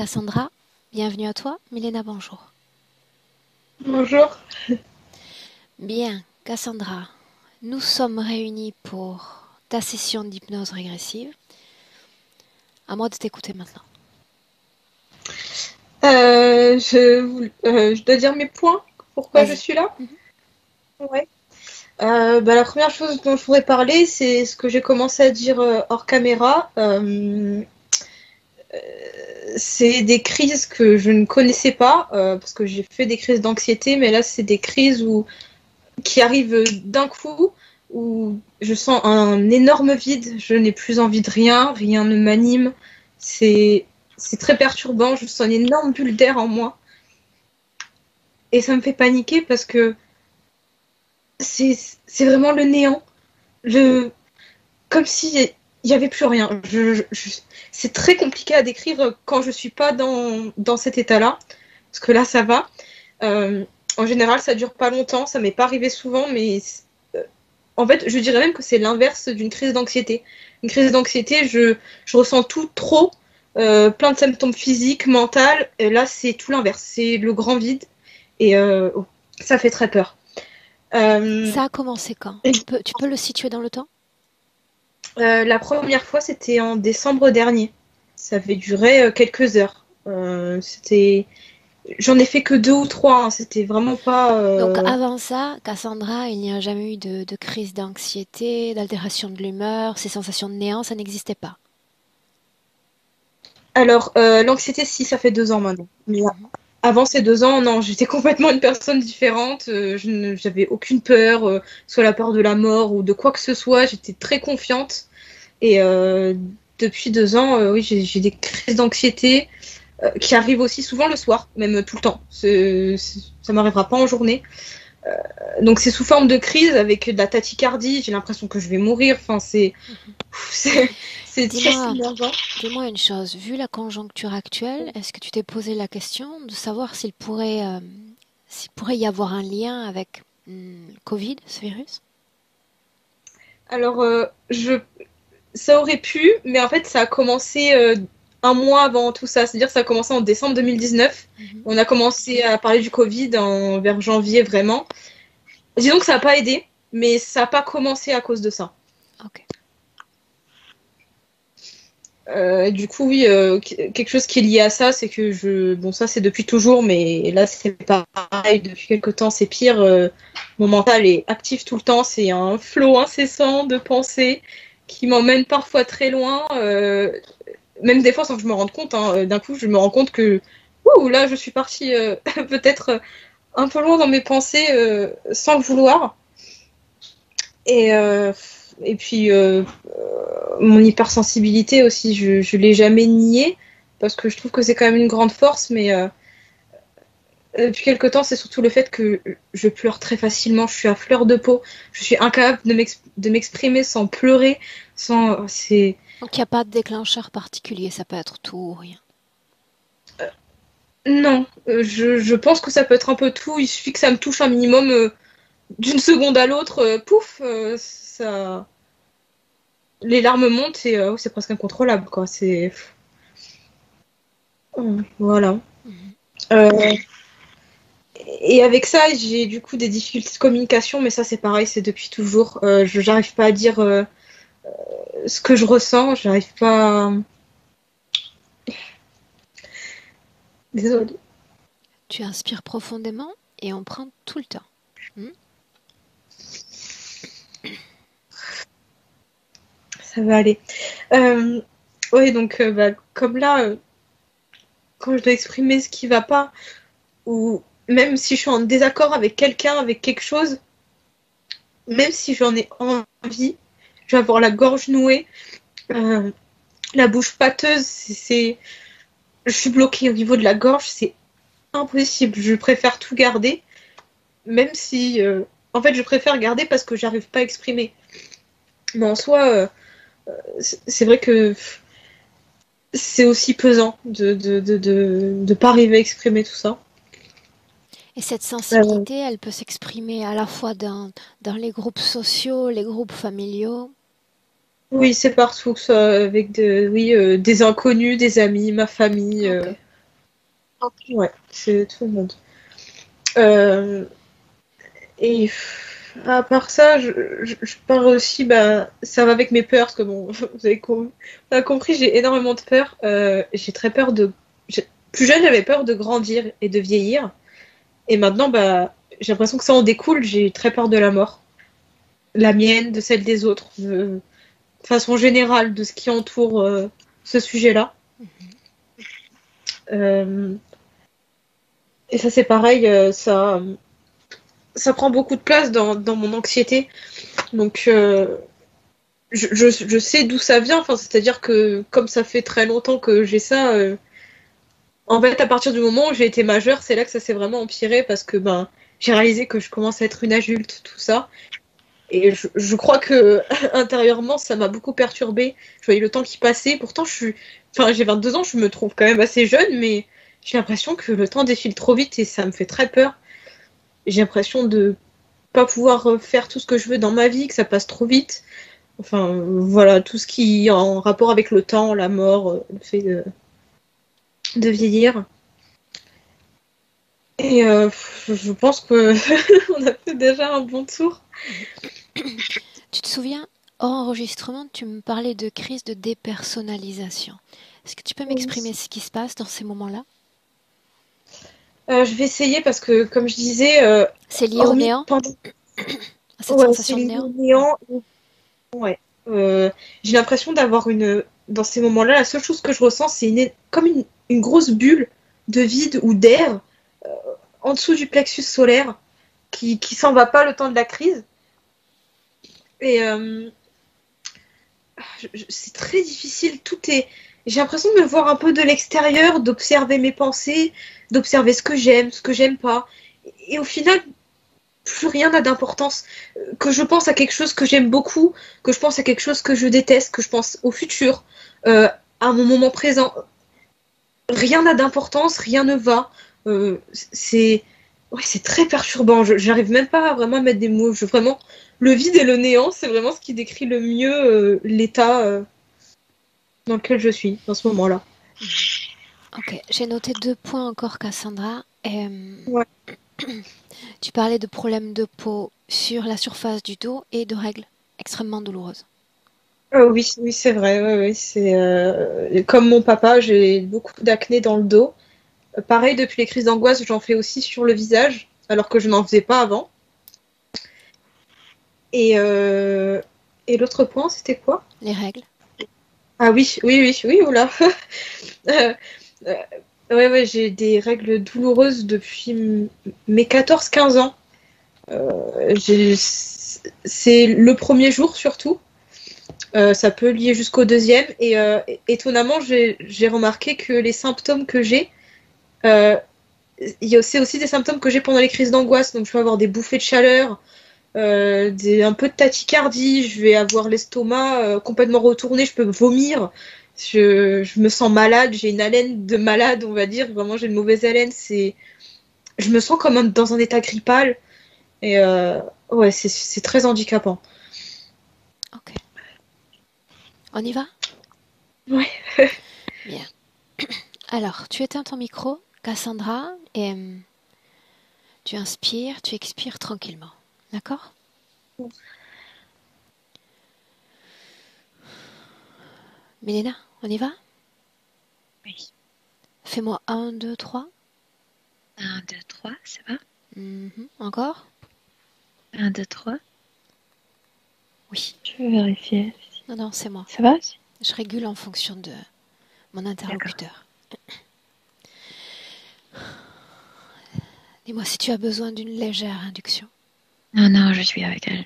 Cassandra, bienvenue à toi. Milena, bonjour. Bonjour. Bien, Cassandra, nous sommes réunis pour ta session d'hypnose régressive. À moi de t'écouter maintenant. Je dois dire mes points, pourquoi je Vas-y. suis là. Mhm. Ouais. La première chose dont je voudrais parler, c'est ce que j'ai commencé à dire hors caméra. C'est des crises que je ne connaissais pas, parce que j'ai fait des crises d'anxiété, mais là, c'est des crises qui arrivent d'un coup, où je sens un énorme vide, je n'ai plus envie de rien, rien ne m'anime. C'est, c'est très perturbant, je sens une énorme bulle d'air en moi. Et ça me fait paniquer parce que c'est c'est vraiment le néant. Le, comme si il y avait plus rien. C'est très compliqué à décrire quand je suis pas dans cet état-là. Parce que là, ça va. En général, ça dure pas longtemps. Ça m'est pas arrivé souvent, mais euh, en fait, je dirais même que c'est l'inverse d'une crise d'anxiété. Une crise d'anxiété, je ressens tout trop, plein de symptômes physiques, mentaux. Et là, c'est tout l'inverse. C'est le grand vide. Et ça fait très peur. Euh, Ça a commencé quand? Tu peux le situer dans le temps? la première fois, c'était en décembre dernier. Ça avait duré quelques heures. J'en ai fait que deux ou trois, hein. C'était vraiment pas. Donc avant ça, Cassandra, il n'y a jamais eu de crise d'anxiété, d'altération de l'humeur, ces sensations de néant, ça n'existait pas. Alors, l'anxiété, si, ça fait 2 ans maintenant. Mais Mhm. avant ces 2 ans, non, j'étais complètement une personne différente. J'avais aucune peur, soit la peur de la mort ou de quoi que ce soit. J'étais très confiante. Et depuis 2 ans, oui, j'ai des crises d'anxiété qui arrivent aussi souvent le soir, même tout le temps. Ça m'arrivera pas en journée. Donc c'est sous forme de crise avec de la tachycardie. J'ai l'impression que je vais mourir. Enfin, Mhm. c'est, c'est très Dis-moi, submergent. dis-moi une chose, vu la conjoncture actuelle, est-ce que tu t'es posé la question de savoir s'il pourrait y avoir un lien avec Covid, ce virus? Alors, ça aurait pu, mais en fait, ça a commencé un mois avant tout ça. C'est-à-dire, ça a commencé en décembre 2019. Mhm. On a commencé à parler du Covid vers janvier, vraiment. Disons que ça n'a pas aidé, mais ça n'a pas commencé à cause de ça. Ok. Du coup, oui, quelque chose qui est lié à ça, c'est que bon, ça c'est depuis toujours, mais là c'est pareil, depuis quelque temps c'est pire. Mon mental est actif tout le temps, c'est un flot incessant de pensées qui m'emmène parfois très loin, même des fois sans que je me rende compte, hein. D'un coup, je me rends compte que, ouh, là je suis partie peut-être un peu loin dans mes pensées sans le vouloir. Et, euh, et puis, mon hypersensibilité aussi, je l'ai jamais nié parce que je trouve que c'est quand même une grande force, mais depuis quelque temps, c'est surtout le fait que je pleure très facilement, je suis à fleur de peau, je suis incapable de m'exprimer sans pleurer, sans. C'est. Donc il n'y a pas de déclencheur particulier, ça peut être tout ou rien. Non, je pense que ça peut être un peu tout, il suffit que ça me touche un minimum d'une seconde à l'autre, pouf, ça. Les larmes montent et c'est presque incontrôlable, quoi. C'est. Voilà. Mhm. Euh, Et avec ça, j'ai du coup des difficultés de communication, mais ça c'est pareil, c'est depuis toujours. J'arrive pas à dire ce que je ressens, j'arrive pas. Désolée. Tu inspires profondément et on prend tout le temps. Hmm. Ça va aller. Euh, ouais, donc bah, comme là, quand je dois exprimer ce qui va pas, ou même si je suis en désaccord avec quelqu'un, avec quelque chose, même si j'en ai envie, je vais avoir la gorge nouée, euh, la bouche pâteuse, je suis bloquée au niveau de la gorge, c'est impossible. Je préfère tout garder. Même si, en fait, je préfère garder parce que j'arrive pas à exprimer. Mais en soi, c'est vrai que c'est aussi pesant de pas arriver à exprimer tout ça. Et cette Euh, sensibilité, elle peut s'exprimer à la fois dans les groupes sociaux, les groupes familiaux. oui, c'est partout, que ce soit avec oui, des inconnus, des amis, ma famille. Ok. Ouais, c'est tout le monde. Euh, et à part ça, je pars aussi, bah, ça va avec mes peurs, parce que bon, vous avez compris, j'ai énormément de peur. J'ai très peur de. Plus jeune, j'avais peur de grandir et de vieillir. Et maintenant, bah, j'ai l'impression que ça en découle, j'ai très peur de la mort. La mienne, de celle des autres, de façon générale, de ce qui entoure ce sujet-là. Euh, et ça, c'est pareil, ça prend beaucoup de place dans mon anxiété. Donc, je sais d'où ça vient. Enfin, c'est-à-dire que comme ça fait très longtemps que j'ai ça, en fait, à partir du moment où j'ai été majeure, c'est là que ça s'est vraiment empiré parce que ben, j'ai réalisé que je commence à être une adulte, tout ça. Et je crois que intérieurement, ça m'a beaucoup perturbée. Je voyais le temps qui passait. Pourtant, enfin, j'ai 22 ans, je me trouve quand même assez jeune, mais j'ai l'impression que le temps défile trop vite et ça me fait très peur. J'ai l'impression de pas pouvoir faire tout ce que je veux dans ma vie, que ça passe trop vite. Enfin, voilà, tout ce qui est en rapport avec le temps, la mort, le fait de vieillir. Et je pense que on a fait déjà un bon tour. Tu te souviens, hors enregistrement, tu me parlais de crise de dépersonnalisation. Est-ce que tu peux m'exprimer ce qui se passe dans ces moments-là? Je vais essayer parce que, comme je disais, C'est lié au hormis néant? pendant. À cette Ouais, c'est sensation de les néant? néant. Ouais. J'ai l'impression d'avoir une. Dans ces moments-là, la seule chose que je ressens, c'est comme une grosse bulle de vide ou d'air en dessous du plexus solaire qui s'en va pas le temps de la crise. Et c'est très difficile. Tout est. J'ai l'impression de me voir un peu de l'extérieur, d'observer mes pensées, d'observer ce que j'aime pas. Et au final, plus rien n'a d'importance. Que je pense à quelque chose que j'aime beaucoup, que je pense à quelque chose que je déteste, que je pense au futur, à mon moment présent. Rien n'a d'importance, rien ne va. C'est ouais, c'est très perturbant. J'arrive même pas à vraiment mettre des mots. Vraiment, le vide et le néant, c'est vraiment ce qui décrit le mieux l'état dans lequel je suis dans ce moment-là. Ok, j'ai noté 2 points encore, Cassandra. Ouais. Tu parlais de problèmes de peau sur la surface du dos et de règles extrêmement douloureuses. Oui, oui, c'est vrai. Ouais, ouais, c'est comme mon papa, j'ai beaucoup d'acné dans le dos. Pareil, depuis les crises d'angoisse, j'en fais aussi sur le visage, alors que je n'en faisais pas avant. Et, euh, et l'autre point, c'était quoi? Les règles. Ah oui, oui, oui, oui, oula. Euh, euh, ouais, ouais, j'ai des règles douloureuses depuis mes 14-15 ans. C'est le premier jour surtout. Ça peut lier jusqu'au deuxième. Et étonnamment, j'ai remarqué que les symptômes que j'ai, euh, c'est aussi des symptômes que j'ai pendant les crises d'angoisse. Donc je peux avoir des bouffées de chaleur, un peu de tachycardie, je vais avoir l'estomac complètement retourné, je peux vomir, je me sens malade, j'ai une haleine de malade, on va dire, vraiment j'ai une mauvaise haleine, je me sens comme dans un état grippal, et ouais, c'est très handicapant. Ok. On y va? Ouais. Bien. Alors, tu éteins ton micro, Cassandra, et tu inspires, tu expires tranquillement. D'accord? Milena, on y va? Oui. Fais-moi 1, 2, 3. 1, 2, 3, ça va? Encore? 1, 2, 3. Oui. Je vais vérifier. Non, non, c'est moi. Ça va? Je régule en fonction de mon D'accord. interlocuteur. Dis-moi si tu as besoin d'une légère induction. Non, non, je suis avec elle.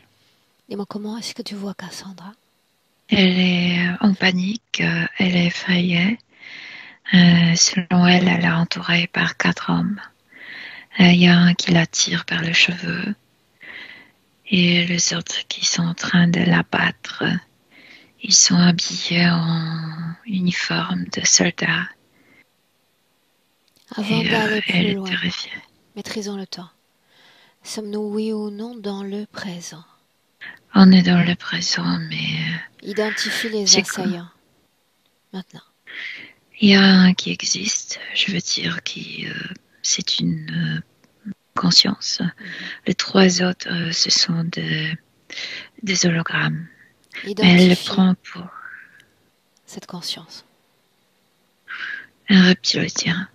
Dis-moi comment est-ce que tu vois Cassandra? Elle est en panique, elle est effrayée. Selon elle, elle est entourée par 4 hommes. Il y a un qui la tire par les cheveux et les autres qui sont en train de la battre. Ils sont habillés en uniforme de soldats Avant et d'aller elle plus est loin, terrifiée. maîtrisons le temps. Sommes-nous oui ou non dans le présent? On est dans le présent, mais Identifie les c'est quoi? assaillants. Maintenant. Il y a un qui existe, je veux dire, c'est une conscience. Les trois autres, ce sont des hologrammes. Elle le Identifie prend pour cette conscience. un reptilien.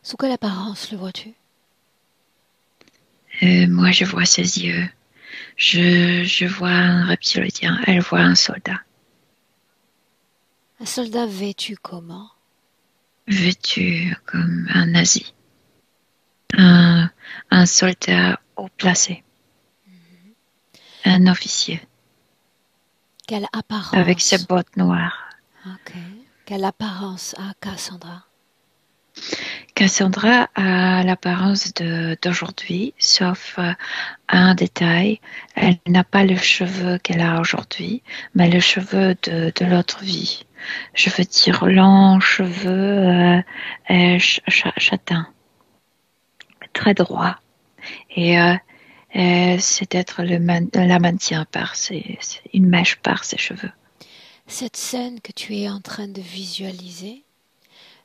Sous quelle apparence le vois-tu? Moi, je vois ses yeux. Je vois un reptilien. Elle voit un soldat. Un soldat vêtu comment? Vêtu comme un nazi. Un soldat haut placé. Un officier. Quelle apparence? Avec ses bottes noires. Ok. Quelle apparence a Cassandra? Cassandra a l'apparence d'aujourd'hui, sauf un détail. Elle n'a pas le cheveu qu'elle a aujourd'hui, mais le cheveu de l'autre vie. Je veux dire longs cheveux châtains, très droits. Et c'est être la maintient par une mèche par ses cheveux. Cette scène que tu es en train de visualiser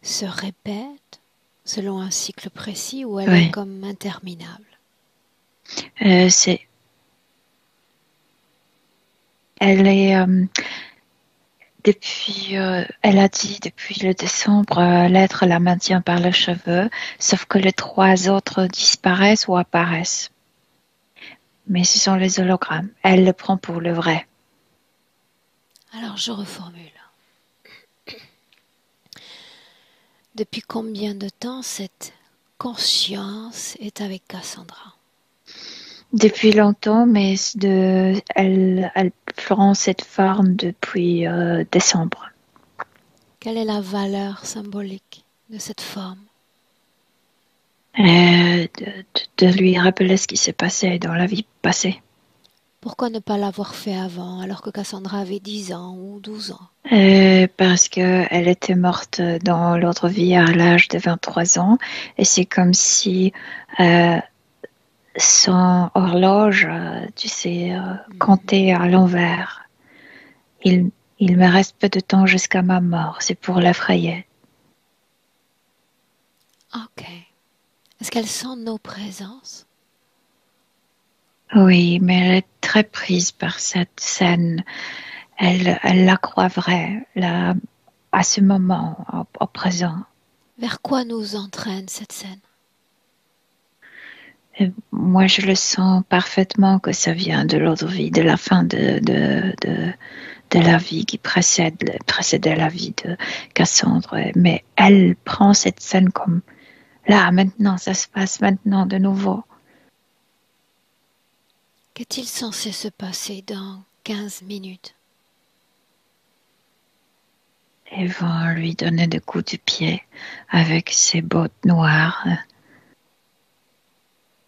se répète selon un cycle précis ou elle est comme interminable? Elle est depuis, elle a dit depuis le décembre, l'être la maintient par les cheveux, sauf que les trois autres disparaissent ou apparaissent. Mais ce sont les hologrammes. Elle le prend pour le vrai. Alors je reformule. Depuis combien de temps cette conscience est avec Cassandra? Depuis longtemps, mais elle prend cette forme depuis décembre. Quelle est la valeur symbolique de cette forme? De lui rappeler ce qui s'est passé dans la vie passée. Pourquoi ne pas l'avoir fait avant, alors que Cassandra avait 10 ans ou 12 ans? Parce qu'elle était morte dans l'autre vie à l'âge de 23 ans. Et c'est comme si son horloge, tu sais, comptait à l'envers. Il me reste peu de temps jusqu'à ma mort. C'est pour l'effrayer. Ok. Est-ce qu'elle sent nos présences? Oui, mais elle est très prise par cette scène. Elle la croit vraie, là, à ce moment, au présent. Vers quoi nous entraîne cette scène? Et moi, je le sens parfaitement que ça vient de l'autre vie, de la fin de la vie qui précédait la vie de Cassandre. Mais elle prend cette scène comme là, maintenant, ça se passe maintenant de nouveau. Qu'est-il censé se passer dans 15 minutes? Ils vont lui donner des coups de pied avec ses bottes noires.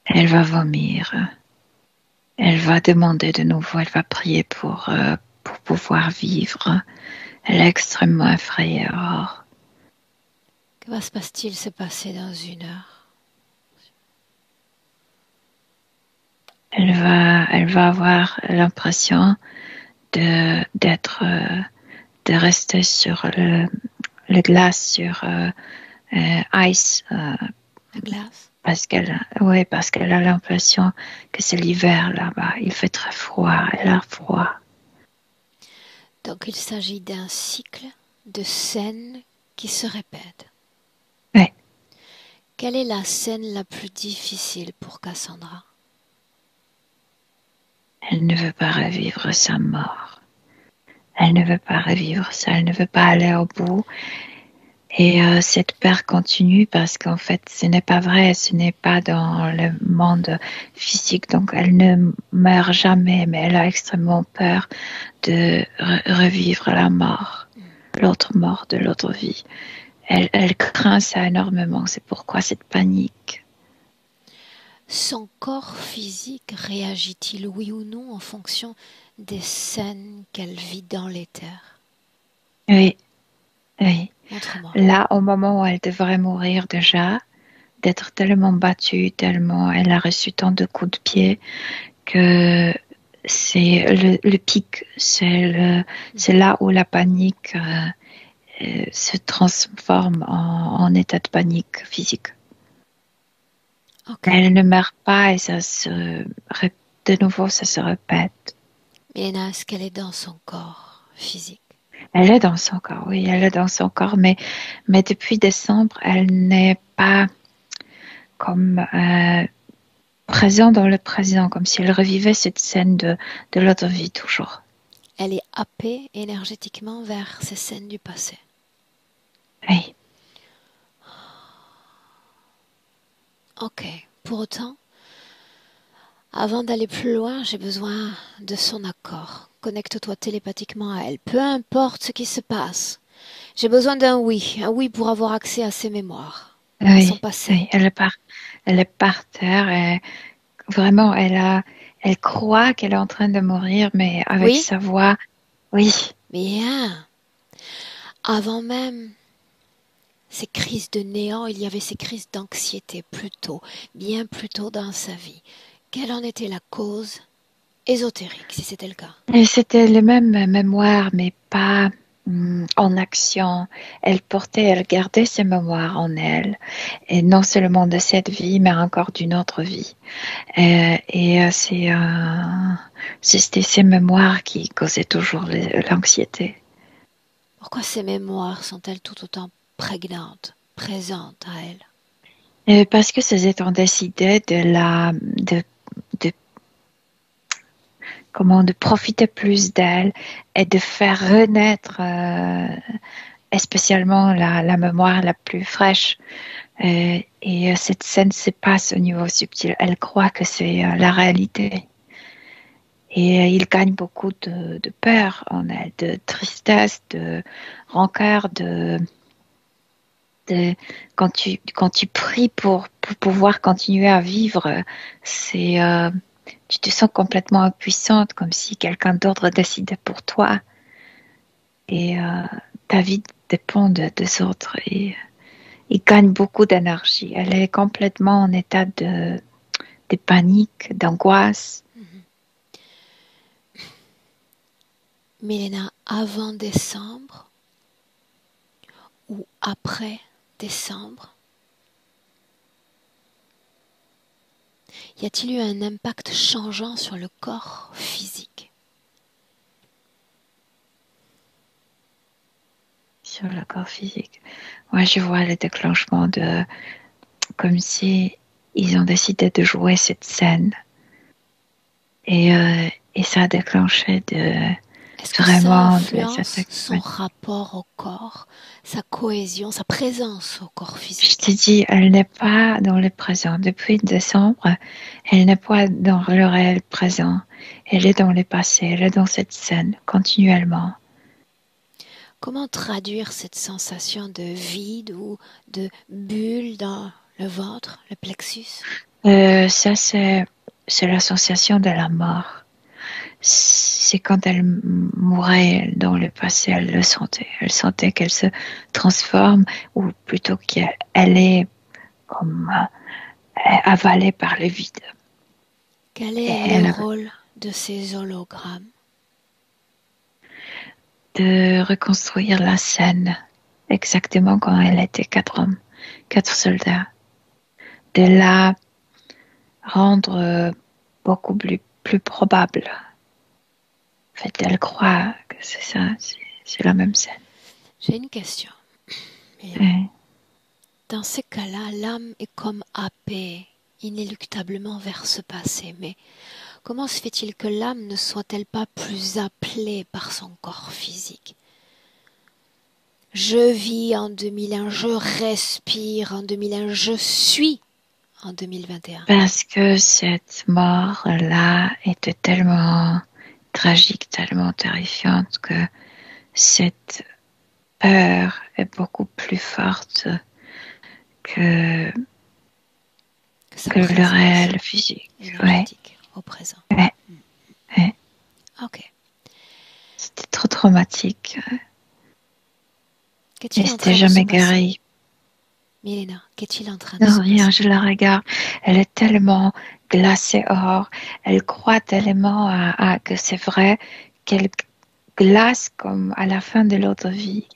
Elle va vomir. Elle va demander de nouveau, elle va prier pour pouvoir vivre. Elle est extrêmement effrayée. Alors, Que va se passe-t-il se passer dans 1 heure? elle va avoir l'impression de rester sur le glace, sur ice. La glace? Parce qu'elle a l'impression que c'est l'hiver là-bas. Il fait très froid, elle a froid. Donc il s'agit d'un cycle de scènes qui se répètent. Oui. Quelle est la scène la plus difficile pour Cassandra? Elle ne veut pas revivre sa mort. Elle ne veut pas revivre ça, elle ne veut pas aller au bout. Et cette peur continue parce qu'en fait, ce n'est pas vrai, ce n'est pas dans le monde physique. Donc, elle ne meurt jamais, mais elle a extrêmement peur de revivre la mort, l'autre mort de l'autre vie. Elle craint ça énormément, c'est pourquoi cette panique. Son corps physique réagit-il oui ou non en fonction des scènes qu'elle vit dans l'éther? Oui, oui. Montre-moi. Là, au moment où elle devrait mourir déjà, d'être tellement battue, tellement elle a reçu tant de coups de pied que c'est le pic, c'est là où la panique se transforme en état de panique physique. Ok. Elle ne meurt pas et de nouveau, ça se répète. Milena, est-ce qu'elle est dans son corps physique? Elle est dans son corps, oui, elle est dans son corps, mais depuis décembre, elle n'est pas comme présente dans le présent, comme si elle revivait cette scène de l'autre vie toujours. Elle est happée énergétiquement vers ces scènes du passé. Oui. Ok. Pour autant, avant d'aller plus loin, j'ai besoin de son accord. Connecte-toi télépathiquement à elle, peu importe ce qui se passe. J'ai besoin d'un oui pour avoir accès à ses mémoires, à son Oui, passé. oui, elle est par terre et vraiment, elle croit qu'elle est en train de mourir, mais avec Oui, sa voix, oui, bien. Avant même ces crises de néant, il y avait ces crises d'anxiété plus tôt, bien plus tôt dans sa vie. Quelle en était la cause ésotérique, si c'était le cas? et c'était les mêmes mémoires, mais pas en action. Elle gardait ses mémoires en elle, et non seulement de cette vie, mais encore d'une autre vie. C'était ces mémoires qui causaient toujours l'anxiété. Pourquoi ces mémoires sont-elles tout autant prégnantes, présentes à elle? Parce que ces étant décidé de de profiter plus d'elle et de faire renaître et spécialement la mémoire la plus fraîche. Cette scène se passe au niveau subtil. Elle croit que c'est la réalité. Et il gagne beaucoup de peur en elle, de tristesse, de rancœur, quand tu pries pour pouvoir continuer à vivre, c'est tu te sens complètement impuissante, comme si quelqu'un d'autre décidait pour toi. Et ta vie dépend des autres. Et il gagne beaucoup d'énergie. Elle est complètement en état de panique, d'angoisse. Milena, avant décembre ou après décembre, y a-t-il eu un impact changeant sur le corps physique? Sur le corps physique. Moi, je vois le déclenchement comme si ils ont décidé de jouer cette scène. Et ça a déclenché Est-ce que ça vraiment des influence attaques. son rapport au corps, sa cohésion, sa présence au corps Je physique? te dis, elle n'est pas dans le présent. Depuis décembre, elle n'est pas dans le réel présent. Elle est dans le passé. Elle est dans cette scène continuellement. Comment traduire cette sensation de vide ou de bulle dans le ventre, le plexus? Ça, c'est l'association de la mort. C'est quand elle mourait dans le passé, elle le sentait. Elle sentait qu'elle se transforme, ou plutôt qu'elle est comme avalée par le vide. Quel Et est le rôle de ces hologrammes? de reconstruire la scène exactement quand elle était 4 hommes, 4 soldats, de la rendre beaucoup plus probable. En fait, elle croit que c'est ça, c'est la même scène. J'ai une question. Ouais. Dans ces cas-là, l'âme est comme happée inéluctablement vers ce passé. Mais comment se fait-il que l'âme ne soit-elle pas plus appelée par son corps physique? Je vis en 2001, je respire en 2001, je suis en 2021. Parce que cette mort-là était tellement tragique, tellement terrifiante que cette peur est beaucoup plus forte que le réel physique. Énergétique au présent. Ouais. Ok. C'était trop traumatique. Qu'est-il Et en train c'était de jamais se passer? guéri. Milena, qu'est-il en train de Non, se rien, passer? je la regarde. Elle est tellement glacée. Or, elle croit tellement à que c'est vrai qu'elle glace comme à la fin de l'autre vie,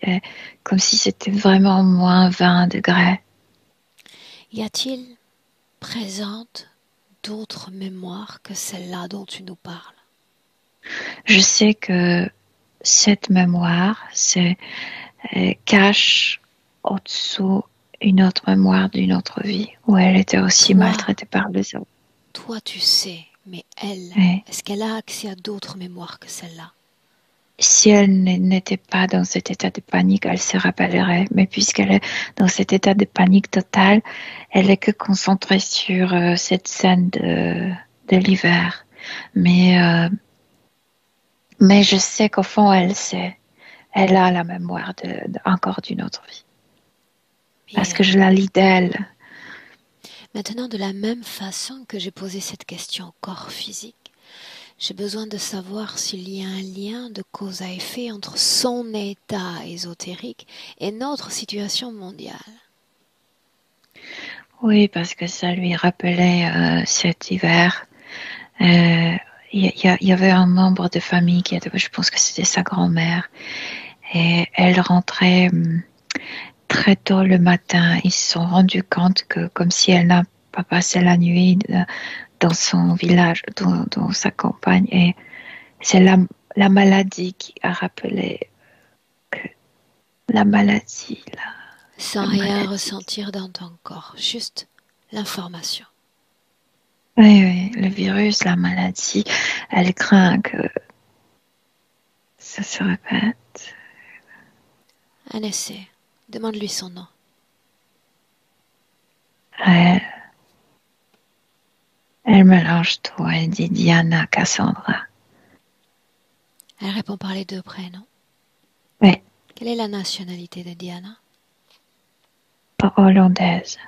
comme si c'était vraiment moins 20 degrés. Y a-t-il présente d'autres mémoires que celle-là dont tu nous parles? Je sais que cette mémoire cache au-dessous une autre mémoire d'une autre vie où elle était aussi maltraitée par les autres. Toi, tu sais, mais elle, Et est-ce qu'elle a accès à d'autres mémoires que celle-là? si elle n'était pas dans cet état de panique, elle se rappellerait. Mais puisqu'elle est dans cet état de panique totale, elle est que concentrée sur cette scène de l'hiver. Mais je sais qu'au fond, elle sait. Elle a la mémoire encore d'une autre vie. Parce que je la lis d'elle. Maintenant, de la même façon que j'ai posé cette question au corps physique, j'ai besoin de savoir s'il y a un lien de cause à effet entre son état ésotérique et notre situation mondiale. Oui, parce que ça lui rappelait cet hiver. Il y avait un membre de famille qui était, je pense que c'était sa grand-mère, et elle rentrait très tôt le matin. Ils se sont rendus compte que, comme si elle n'a pas passé la nuit dans son village, dans sa campagne, et c'est la maladie qui a rappelé que la maladie, là. Sans rien ressentir dans ton corps, juste l'information. Oui, le virus, la maladie, elle craint que ça se répète. Un essai. Demande-lui son nom. Elle mélange tout. Elle dit Diana Cassandra. Elle répond par les deux prénoms. Oui. Quelle est la nationalité de Diana? Hollandaise.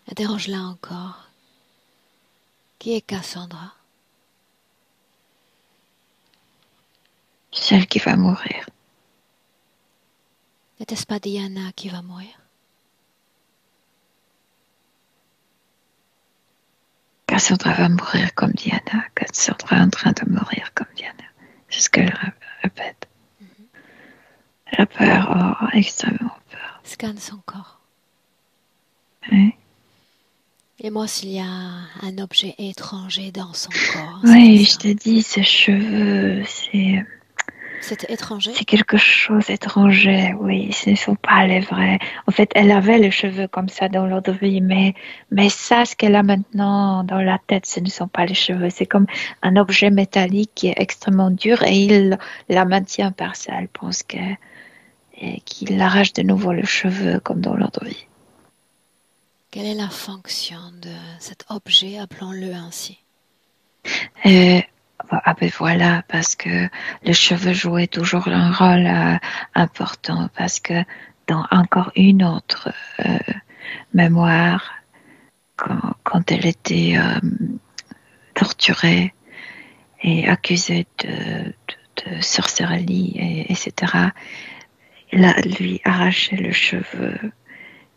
Interroge-la encore. Qui est Cassandra? Celle qui va mourir. N'était-ce pas Diana qui va mourir? Cassandra va mourir comme Diana. Cassandra est en train de mourir comme Diana. C'est ce qu'elle répète. Elle a peur, extrêmement peur. Scanne son corps. Oui. Et moi, s'il y a un objet étranger dans son corps. Oui, je te dis, ses cheveux, C'était étranger? C'est quelque chose d'étranger, oui, ce ne sont pas les vrais. En fait, elle avait les cheveux comme ça dans l'autre vie, mais ça, ce qu'elle a maintenant dans la tête, ce ne sont pas les cheveux. C'est comme un objet métallique qui est extrêmement dur et il la maintient par ça. Elle pense qu'il arrache de nouveau les cheveux comme dans l'autre vie. Quelle est la fonction de cet objet, appelons-le ainsi? Ah ben voilà, parce que les cheveux jouaient toujours un rôle important, parce que dans encore une autre mémoire, quand elle était torturée et accusée de sorcellerie, etc., elle lui arrachait le cheveu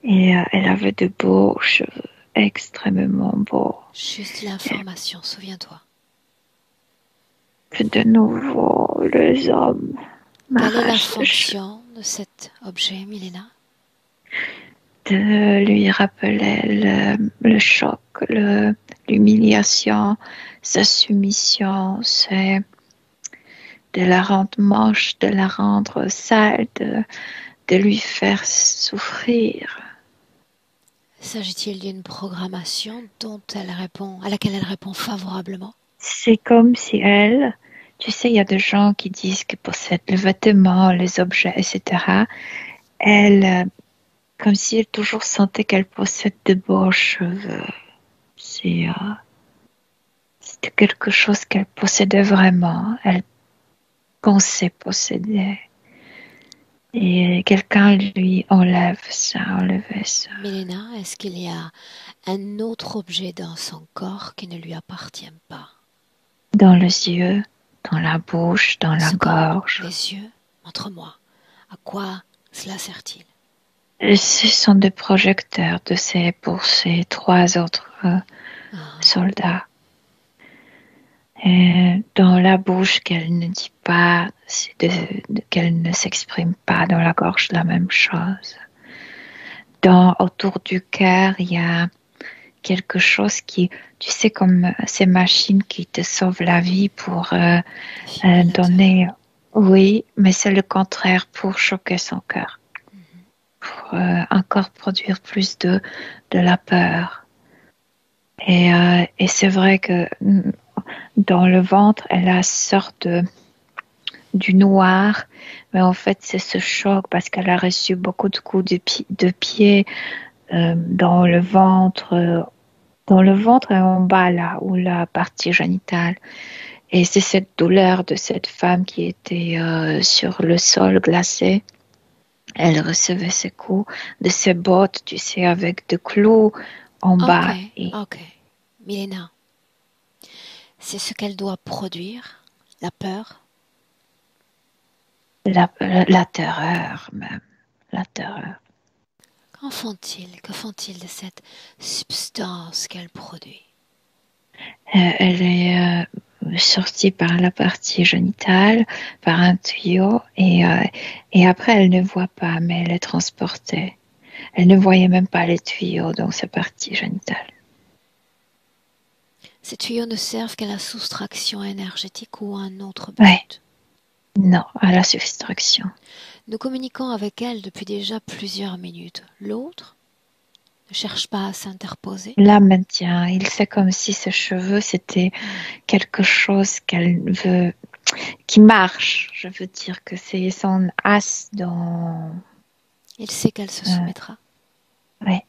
et elle avait de beaux cheveux, extrêmement beaux. Juste l'information, souviens-toi. Que de nouveau, les hommes Quelle est la m'arrachent le cheveu. fonction de cet objet, Milena? De lui rappeler le choc, l'humiliation, sa soumission, c'est de la rendre moche, de la rendre sale, de lui faire souffrir. S'agit-il d'une programmation à laquelle elle répond favorablement? C'est comme si elle, tu sais, il y a des gens qui disent qu'ils possèdent le vêtement, les objets, etc. Elle, comme si elle toujours sentait qu'elle possède de beaux cheveux. C'était quelque chose qu'elle possédait vraiment. Elle pensait posséder. Et quelqu'un lui enlevait ça. Milena, est-ce qu'il y a un autre objet dans son corps qui ne lui appartient pas? Dans les yeux, dans la bouche, dans la gorge. Les yeux, montre-moi. À quoi cela sert-il? Ce sont des projecteurs pour ces 3 autres soldats. dans la bouche qu'elle ne dit pas, qu'elle ne s'exprime pas, dans la gorge la même chose. Autour du cœur, il y a quelque chose qui, tu sais, comme ces machines qui te sauvent la vie pour donner, oui, mais c'est le contraire pour choquer son cœur, pour encore produire plus de la peur. Et c'est vrai que dans le ventre, elle a une sorte du noir, mais en fait c'est ce choc parce qu'elle a reçu beaucoup de coups de pied dans le ventre et en bas là, ou la partie génitale. Et c'est cette douleur de cette femme qui était sur le sol glacé. Elle recevait ces coups de ses bottes, tu sais, avec des clous en bas. Ok. Milena, c'est ce qu'elle doit produire, la peur. La terreur même, la terreur. Qu'en font-ils? Que font-ils de cette substance qu'elle produit? Elle est sortie par la partie génitale, par un tuyau, et après elle ne voit pas, mais elle est transportée. Elle ne voyait même pas les tuyaux dans sa partie génitale. Ces tuyaux ne servent qu'à la soustraction énergétique ou à un autre but? Ouais. Non, à la soustraction. Nous communiquons avec elle depuis déjà plusieurs minutes. L'autre ne cherche pas à s'interposer? La maintient. Il sait comme si ses cheveux, c'était quelque chose qu'elle veut, qui marche. Je veux dire que c'est son as dans... Il sait qu'elle se soumettra. Oui.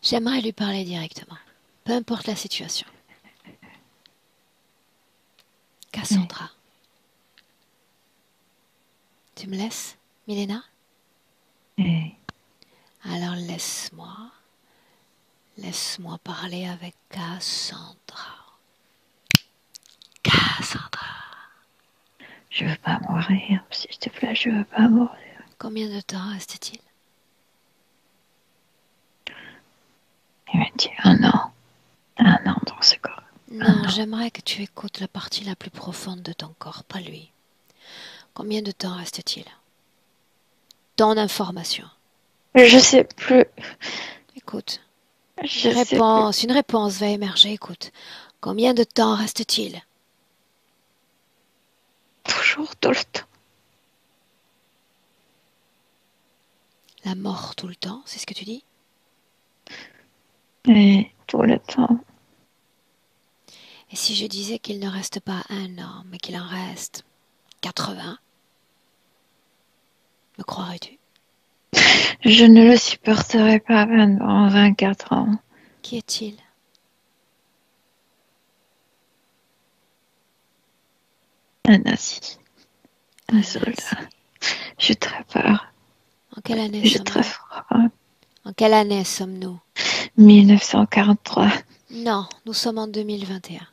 J'aimerais lui parler directement, peu importe la situation. Cassandra. Tu me laisses, Milena? Oui. Alors laisse-moi parler avec Cassandra. Cassandra. Je veux pas mourir, s'il te plaît, je veux pas mourir. Combien de temps reste-t-il? Il m'a dit un an. Un an dans ce corps. Non, j'aimerais que tu écoutes la partie la plus profonde de ton corps, pas lui. Combien de temps reste-t-il? Ton information. Je sais plus. Écoute. Une réponse va émerger, écoute. Combien de temps reste-t-il? Toujours tout le temps. La mort tout le temps, c'est ce que tu dis? Oui, tout le temps. Et si je disais qu'il ne reste pas un an, mais qu'il en reste 80, me croirais-tu? Je ne le supporterai pas pendant 24 ans. Qui est-il? Un nazi. Un soldat. J'ai très peur. En quelle année J'ai très froid. En quelle année sommes-nous? 1943. Non, nous sommes en 2021.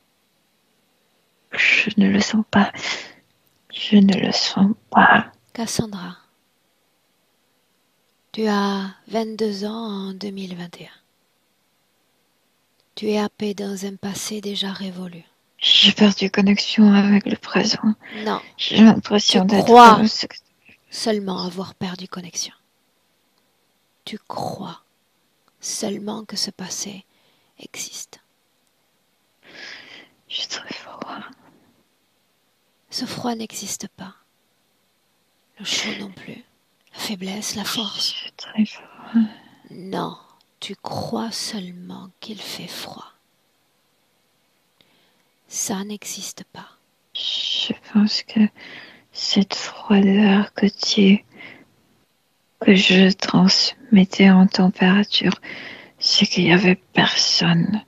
Je ne le sens pas. Je ne le sens pas. Cassandra, tu as 22 ans en 2021. Tu es happée dans un passé déjà révolu. J'ai perdu connexion avec le présent. Non. J'ai l'impression d'être... Tu crois seulement avoir perdu connexion. Tu crois seulement que ce passé existe. J'ai très froid. Ce froid n'existe pas. Le chaud non plus. La faiblesse, la force. J'ai très froid. Non, tu crois seulement qu'il fait froid. Ça n'existe pas. Je pense que cette froideur que je transmettais en température, c'est qu'il n'y avait personne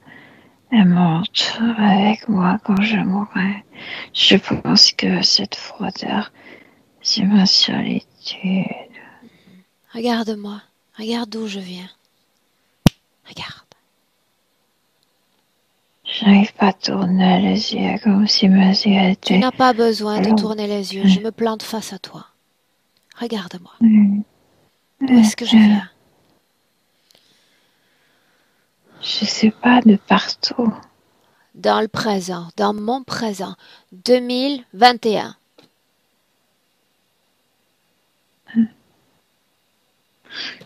aimante avec moi quand je mourais. Je pense que cette froideur, c'est ma solitude. Regarde-moi, regarde d'où je viens. Regarde. J'arrive pas à tourner les yeux comme si mes yeux étaient... Tu n'as pas besoin de tourner les yeux, je me plante face à toi. Regarde-moi. D'où est-ce que je viens? Je sais pas, de partout. Dans le présent, dans mon présent, 2021.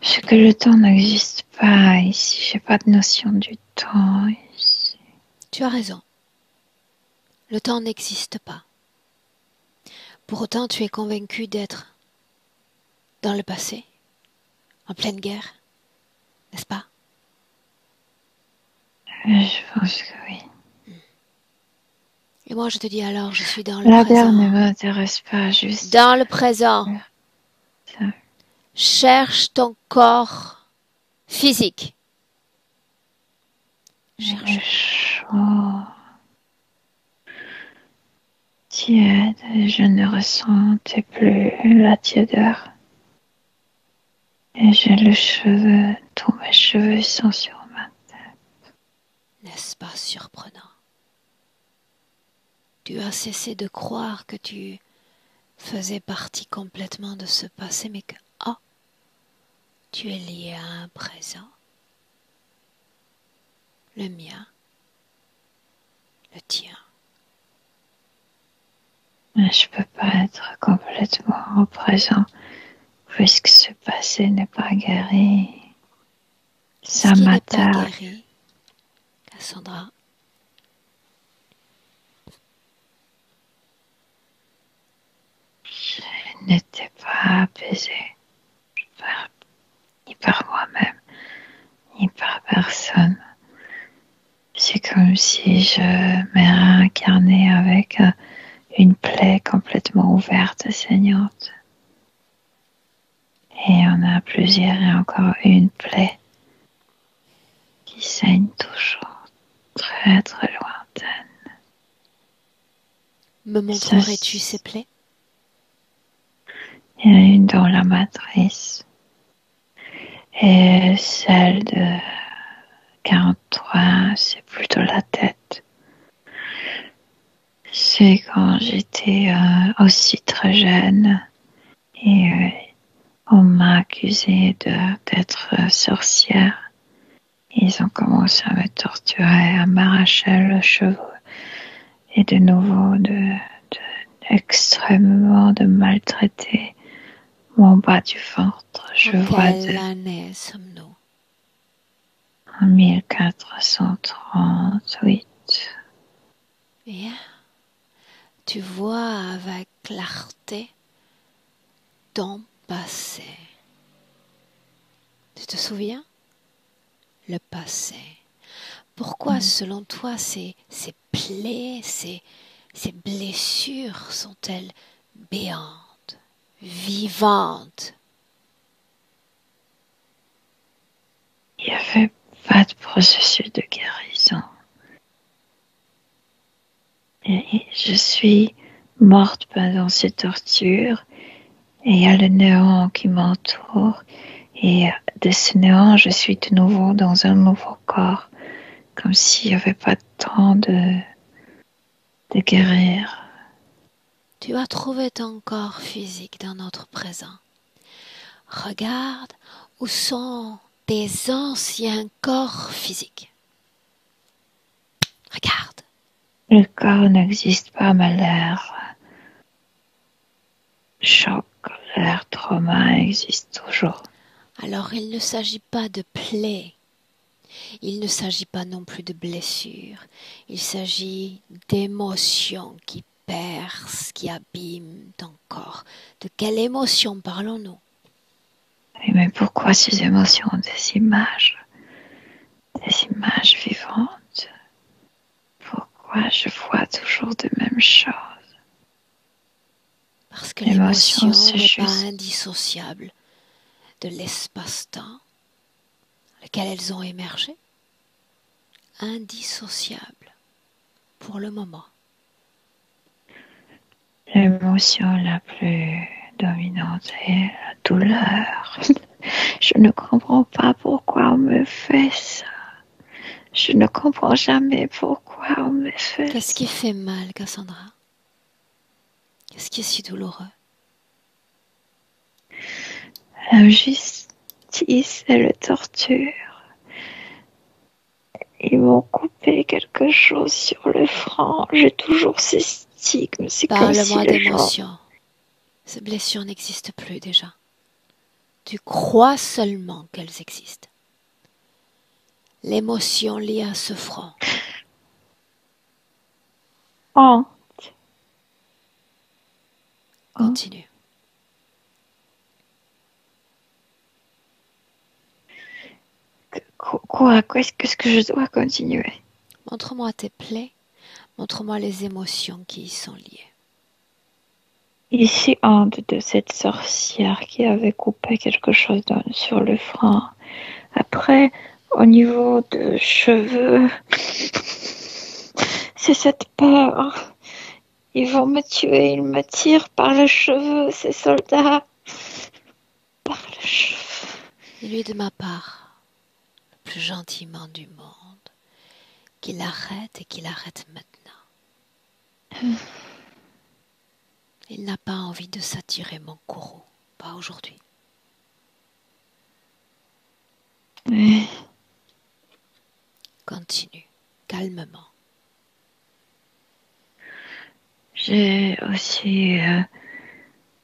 C'est que le temps n'existe pas ici. J'ai pas de notion du temps ici. Tu as raison. Le temps n'existe pas. Pour autant, tu es convaincu d'être dans le passé, en pleine guerre, n'est-ce pas? Je pense que oui. Et moi, je te dis alors, je suis dans le La guerre ne présent. m'intéresse pas, juste Dans le présent, ça. cherche ton corps physique. Le Cherche. chaud, tiède, je ne ressentais plus la tiédeur. Et j'ai le cheveu, tous mes cheveux sont sur ma tête. N'est-ce pas surprenant? Tu as cessé de croire que tu faisais partie complètement de ce passé, mais que, oh, tu es lié à un présent. Le mien, le tien. Mais je peux pas être complètement au présent, puisque ce passé n'est pas guéri. Ce Ça qui n'est pas m'attaque. guéri, Cassandra, Je n'étais pas apaisée, ni par moi-même, ni par personne. C'est comme si je m'ai réincarné avec une plaie complètement ouverte et saignante. Et il y en a plusieurs et encore une plaie qui saigne toujours très très lointaine. me montrerais-tu ces plaies? Il y en a une dans la matrice et celle de 43, c'est plutôt la tête. C'est quand j'étais aussi très jeune et on m'a accusée d'être sorcière. Ils ont commencé à me torturer, à m'arracher le cheveu et de nouveau extrêmement de maltraiter mon bas du ventre. Je En vois quelle année sommes-nous? en 1438. Bien. Tu vois avec clarté ton passé. Tu te souviens? Le passé. Pourquoi, selon toi, ces plaies, ces blessures sont-elles béantes, vivantes? Il n'y avait pas de processus de guérison. Et je suis morte pendant ces tortures et il y a le néant qui m'entoure. Et de ce néant, je suis de nouveau dans un nouveau corps, comme s'il n'y avait pas de temps de guérir. Tu as trouvé ton corps physique dans notre présent. Regarde où sont tes anciens corps physiques. Regarde. Le corps n'existe pas, mais l'air choc, l'air trauma existe toujours. Alors il ne s'agit pas de plaies. Il ne s'agit pas non plus de blessures. Il s'agit d'émotions qui percent, qui abîment ton corps. De quelle émotion parlons-nous? Mais pourquoi ces émotions, des images vivantes? Pourquoi je vois toujours de mêmes choses? Parce que L'émotion, l'émotion c'est n'est pas juste. indissociable de l'espace-temps dans lequel elles ont émergé. Indissociable pour le moment. L'émotion la plus dominante est la douleur. Je ne comprends pas pourquoi on me fait ça. Je ne comprends jamais pourquoi on me fait Qu'est-ce ça. qui fait mal, Cassandra? Qu'est-ce qui est si douloureux? L'injustice et la torture. Ils m'ont coupé quelque chose sur le front. J'ai toujours ces stigmes. C'est comme si Parle-moi les gens... d'émotions. Ces blessures n'existent plus déjà. Tu crois seulement qu'elles existent. L'émotion liée à ce front. Oh, Continue. quoi? Qu'est-ce que je dois continuer? Montre-moi tes plaies. Montre-moi les émotions qui y sont liées. Ici, honte de cette sorcière qui avait coupé quelque chose sur le front. Après, au niveau de cheveux, c'est cette peur. Ils vont me tuer, ils me tirent par les cheveux, ces soldats. Par les cheveux. Dis-lui de ma part, le plus gentiment du monde, qu'il arrête et qu'il arrête maintenant. Il n'a pas envie de s'attirer mon courroux, pas aujourd'hui. Mais Continue, calmement. j'ai aussi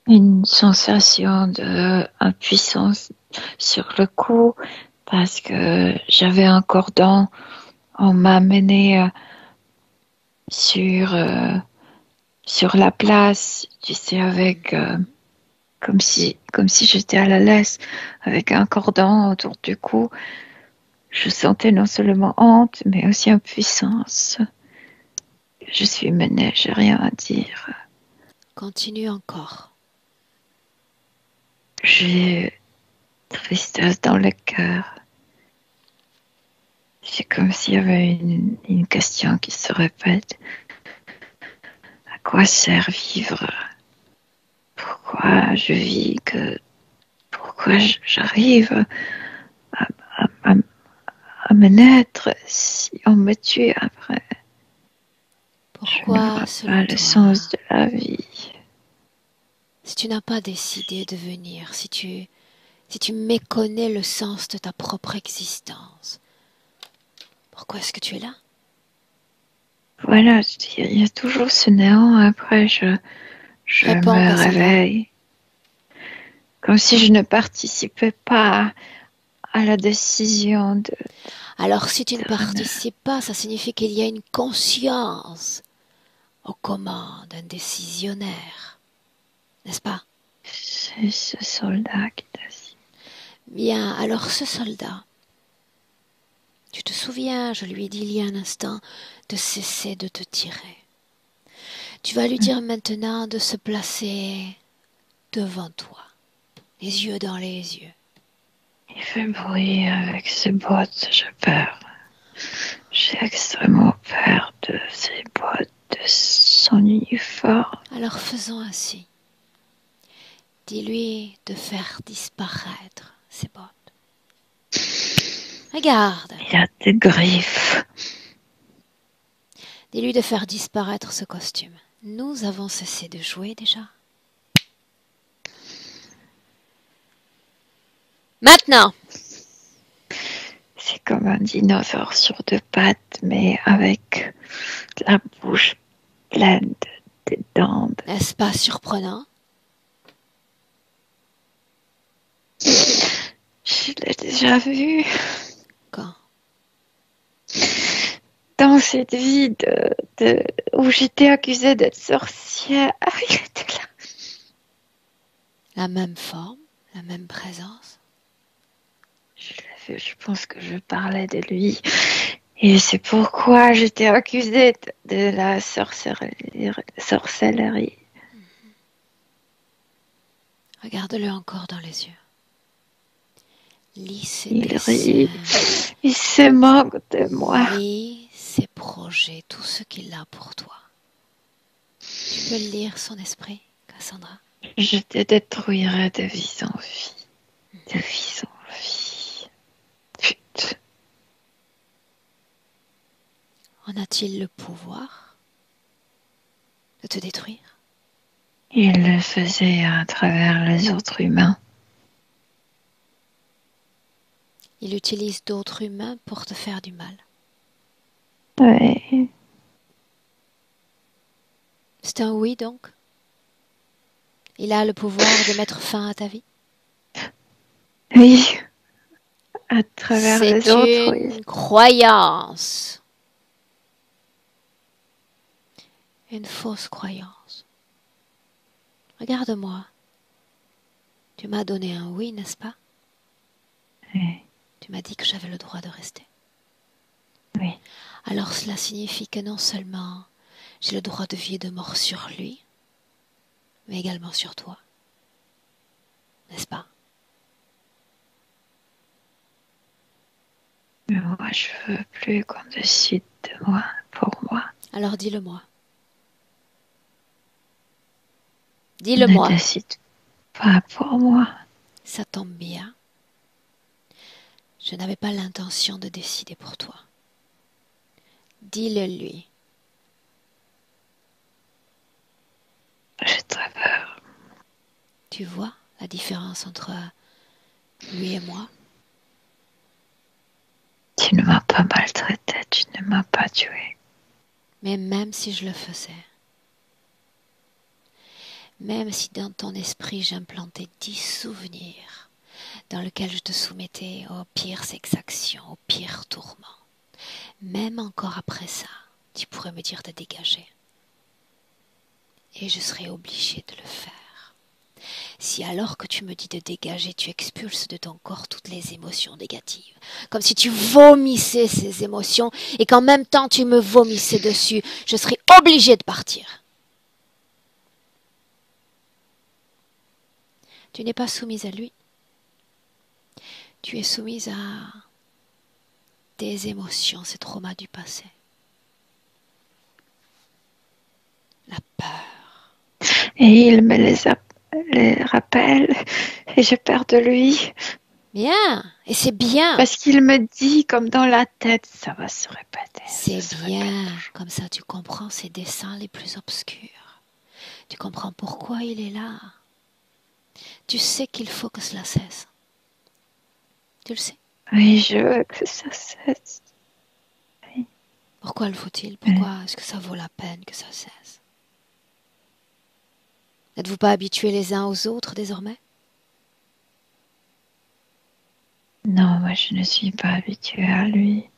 une sensation d'impuissance sur le cou parce que j'avais un cordon. On m'a mené sur la place, tu sais, avec comme si j'étais à la laisse, avec un cordon autour du cou. Je sentais non seulement honte, mais aussi impuissance. Je suis menée, j'ai rien à dire. Continue encore. J'ai tristesse dans le cœur. C'est comme s'il y avait une question qui se répète. À quoi sert vivre? Pourquoi je vis pourquoi j'arrive à, à, à me naître si on me tue après? Je ne Pourquoi, vois selon pas le toi, sens de la vie. si tu n'as pas décidé de venir, si tu méconnais le sens de ta propre existence, pourquoi est-ce que tu es là? Voilà, il y a toujours ce néant. Après, je Réponds, me Cassandra. réveille. Comme si je ne participais pas à la décision de... Alors si tu ne participes pas, ça signifie qu'il y a une conscience aux commandes, un décisionnaire, n'est-ce pas? C'est ce soldat qui décide. Bien, alors ce soldat, tu te souviens, je lui ai dit il y a un instant de cesser de te tirer. Tu vas lui dire maintenant de se placer devant toi, les yeux dans les yeux. Il fait bruit avec ses bottes, j'ai peur. J'ai extrêmement peur de ses bottes, de son uniforme. Alors faisons ainsi. Dis-lui de faire disparaître ses bottes. Regarde. Il a des griffes. Dis-lui de faire disparaître ce costume. Nous avons cessé de jouer déjà. Maintenant. C'est comme un dinosaure sur deux pattes, mais avec la bouche pleine de dents. N'est-ce pas surprenant? Je l'ai déjà vu Quand? dans cette vie où j'étais accusée d'être sorcière. Ah, il était là. La même forme, la même présence. Je l'ai vu, je pense que je parlais de lui. Et c'est pourquoi j'étais accusée de la sorcellerie. Regarde-le encore dans les yeux. Lis ses Il rit, dessins. il se moque de moi. Lis ses projets, tout ce qu'il a pour toi. Tu peux lire son esprit, Cassandra? Je te détruirai de vie en vie. De vie en vie. Putain. En a-t-il le pouvoir de te détruire? Il le faisait à travers les autres humains. Il utilise d'autres humains pour te faire du mal. Oui. C'est un oui donc? Il a le pouvoir de mettre fin à ta vie? Oui. À travers les C'est autres, oui. une croyance. Une fausse croyance. Regarde-moi. Tu m'as donné un oui, n'est-ce pas? Oui. Tu m'as dit que j'avais le droit de rester. Oui. Alors cela signifie que non seulement j'ai le droit de vie et de mort sur lui, mais également sur toi. N'est-ce pas? Mais moi, je veux plus qu'on décide de moi, pour moi. Alors dis-le-moi. Ne Dis-le-moi. décide pas pour moi. Ça tombe bien. Je n'avais pas l'intention de décider pour toi. Dis-le lui. J'ai très peur. Tu vois la différence entre lui et moi? Tu ne m'as pas maltraité, tu ne m'as pas tué. Mais même si je le faisais, même si dans ton esprit j'implantais 10 souvenirs dans lesquels je te soumettais aux pires exactions, aux pires tourments, même encore après ça, tu pourrais me dire de dégager. Et je serais obligée de le faire. Si alors que tu me dis de dégager, tu expulses de ton corps toutes les émotions négatives, comme si tu vomissais ces émotions et qu'en même temps tu me vomissais dessus, je serais obligée de partir. Tu n'es pas soumise à lui. Tu es soumise à tes émotions, ces traumas du passé. La peur. Et il me les rappelle et j'ai peur de lui. Bien, et c'est bien. Parce qu'il me dit comme dans la tête, ça va se répéter. C'est ça se bien. répète. Comme ça, tu comprends ses dessins les plus obscurs. Tu comprends pourquoi il est là. Tu sais qu'il faut que cela cesse. Tu le sais. Oui, je veux que ça cesse. Oui. Pourquoi le faut-il? Pourquoi est-ce que ça vaut la peine que ça cesse? N'êtes-vous pas habitués les uns aux autres désormais? Non, moi je ne suis pas habituée à lui.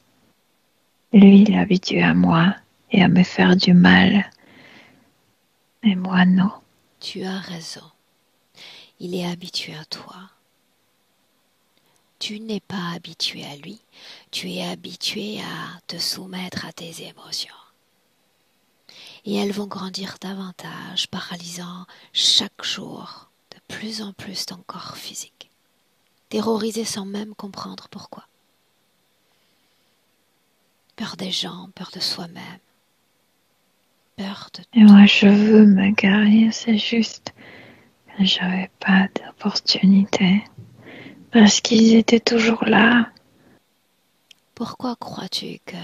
Lui, il est habitué à moi et à me faire du mal. Et moi, non. Tu as raison. Il est habitué à toi. Tu n'es pas habitué à lui. Tu es habitué à te soumettre à tes émotions. Et elles vont grandir davantage, paralysant chaque jour de plus en plus ton corps physique, terrorisé sans même comprendre pourquoi. Peur des gens, peur de soi-même, peur de Et tout. moi, je veux me guérir, c'est juste que j'avais pas d'opportunité. Parce qu'ils étaient toujours là. Pourquoi crois-tu que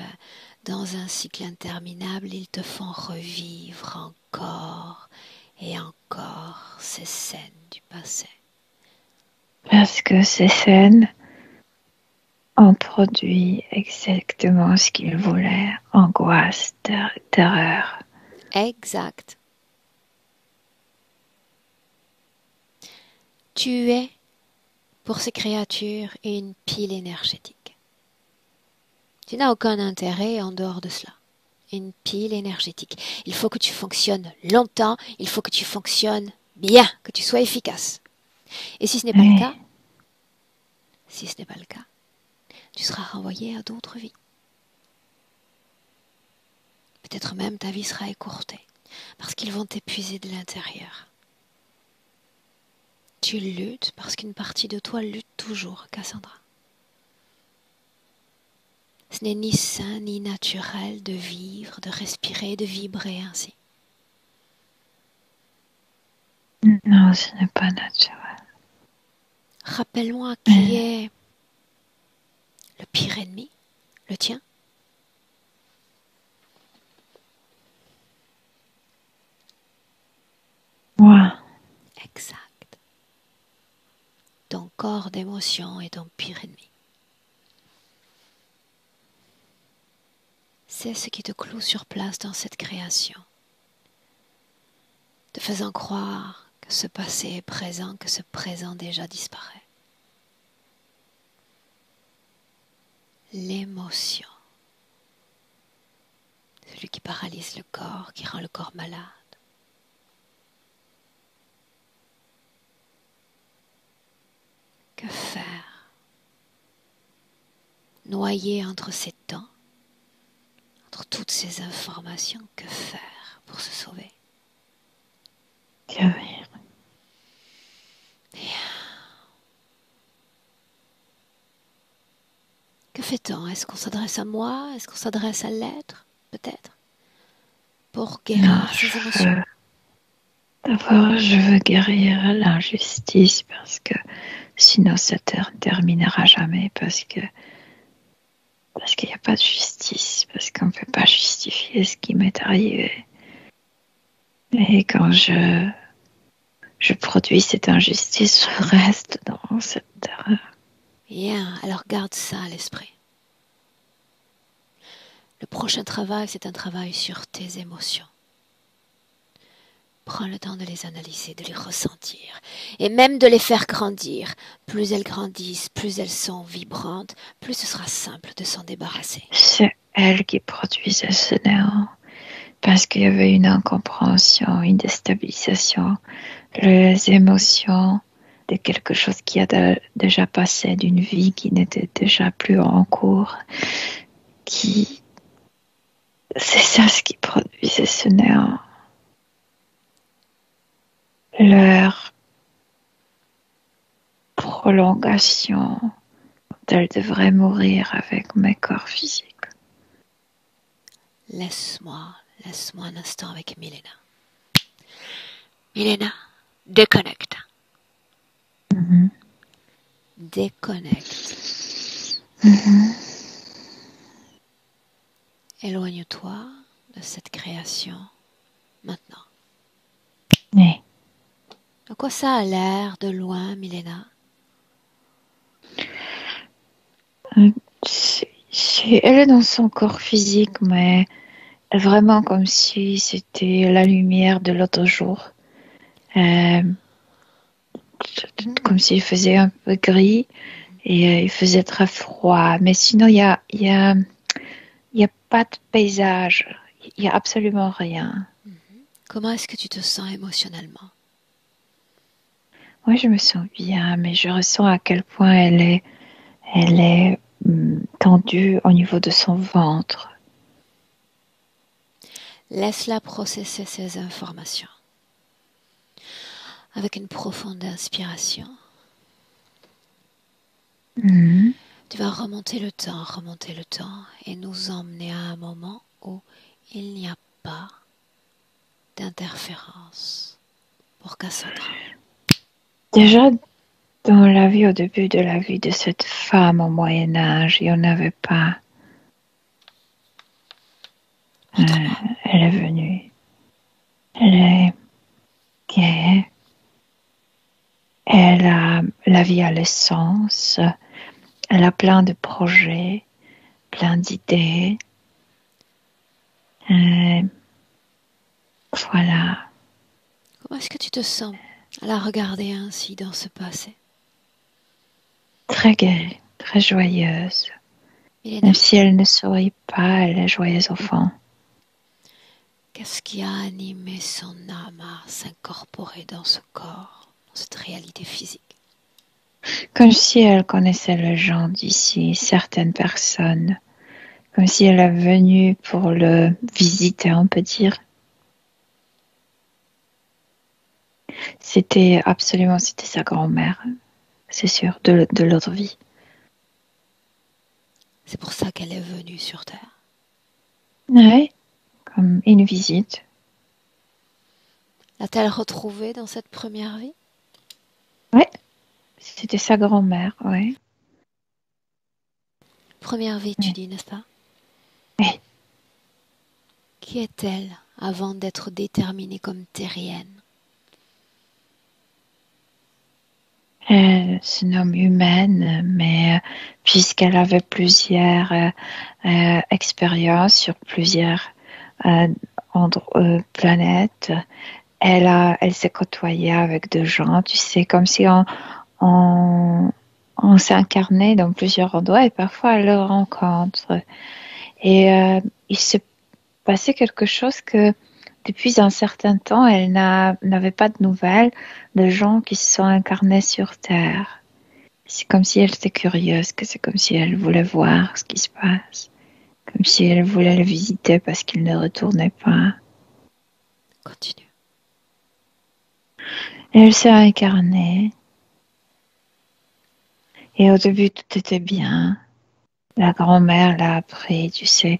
dans un cycle interminable, ils te font revivre encore et encore ces scènes du passé? Parce que ces scènes ont produit exactement ce qu'ils voulaient. Angoisse, terreur. Exact. Tu es, pour ces créatures, une pile énergétique. Tu n'as aucun intérêt en dehors de cela. Une pile énergétique. Il faut que tu fonctionnes longtemps, il faut que tu fonctionnes bien, que tu sois efficace. Et si ce n'est pas le Oui. cas, si ce n'est pas le cas, tu seras renvoyé à d'autres vies. Peut-être même ta vie sera écourtée, parce qu'ils vont t'épuiser de l'intérieur. Tu luttes parce qu'une partie de toi lutte toujours, Cassandra. Ce n'est ni sain ni naturel de vivre, de respirer, de vibrer ainsi. Non, ce n'est pas naturel. Rappelle-moi qui est le pire ennemi, le tien. Moi. Exact. Ton corps d'émotion est ton pire ennemi. C'est ce qui te cloue sur place dans cette création, te faisant croire que ce passé est présent, que ce présent déjà disparaît. L'émotion, celui qui paralyse le corps, qui rend le corps malade. Que faire? Noyé entre ces temps, entre toutes ces informations, que faire pour se sauver? Guérir. Que fait-on? Est-ce qu'on s'adresse à moi? Est-ce qu'on s'adresse à l'être? Peut-être. Pour guérir ces émotions. D'abord, je veux guérir l'injustice parce que sinon ça ne terminera jamais parce qu'il n'y a pas de justice, parce qu'on ne peut pas justifier ce qui m'est arrivé. Et quand je produis cette injustice, je reste dans cette terreur. Bien, alors garde ça à l'esprit. Le prochain travail, c'est un travail sur tes émotions. Prends le temps de les analyser, de les ressentir, et même de les faire grandir. Plus elles grandissent, plus elles sont vibrantes, plus ce sera simple de s'en débarrasser. C'est elle qui produisait ce néant, parce qu'il y avait une incompréhension, une déstabilisation, les émotions de quelque chose qui a déjà passé, d'une vie qui n'était déjà plus en cours, c'est ça ce qui produisait ce néant. Leur prolongation, elle devrait mourir avec mes corps physiques. Laisse-moi un instant avec Milena. Milena, déconnecte. Mm-hmm. Déconnecte. Éloigne-toi de cette création maintenant. Oui. À quoi ça a l'air de loin, Milena? Elle est dans son corps physique, mais vraiment comme si c'était la lumière de l'autre jour. Comme s'il faisait un peu gris et il faisait très froid. Mais sinon, il y a pas de paysage. Il n'y a absolument rien. Comment est-ce que tu te sens émotionnellement? Moi, je me sens bien, mais je ressens à quel point elle est tendue au niveau de son ventre. Laisse-la processer ces informations. Avec une profonde inspiration, tu vas remonter le temps et nous emmener à un moment où il n'y a pas d'interférence pour Cassandra. Déjà, dans la vie, au début de la vie de cette femme au Moyen-Âge, il n'y en avait pas. Elle est venue. Elle est gaie. Elle a la vie à l'essence. Elle a plein de projets, plein d'idées. Voilà. Comment est-ce que tu te sens à la regarder ainsi dans ce passé? Très gaie, très joyeuse. Milena, Même si elle ne sourit pas, elle est joyeuse au fond. qu'est-ce qui a animé son âme à s'incorporer dans ce corps, dans cette réalité physique? Comme si elle connaissait les gens d'ici, certaines personnes. Comme si elle est venue pour le visiter, on peut dire. C'était sa grand-mère, c'est sûr, de l'autre vie. C'est pour ça qu'elle est venue sur Terre. Oui, comme une visite. L'a-t-elle retrouvée dans cette première vie? Oui, c'était sa grand-mère, oui. Première vie, tu dis, n'est-ce pas? Oui. Qui est-elle avant d'être déterminée comme terrienne? Elle se nomme humaine, mais puisqu'elle avait plusieurs expériences sur plusieurs euh, planètes, elle s'est côtoyée avec des gens, tu sais, comme si on, on s'incarnait dans plusieurs endroits et parfois elle le rencontre. Et il s'est passé quelque chose que depuis un certain temps, elle n'avait pas de nouvelles de gens qui se sont incarnés sur Terre. C'est comme si elle était curieuse, que c'est comme si elle voulait voir ce qui se passe, comme si elle voulait le visiter parce qu'il ne retournait pas. Continue. Et elle s'est incarnée. Et au début, tout était bien. La grand-mère l'a appris, tu sais.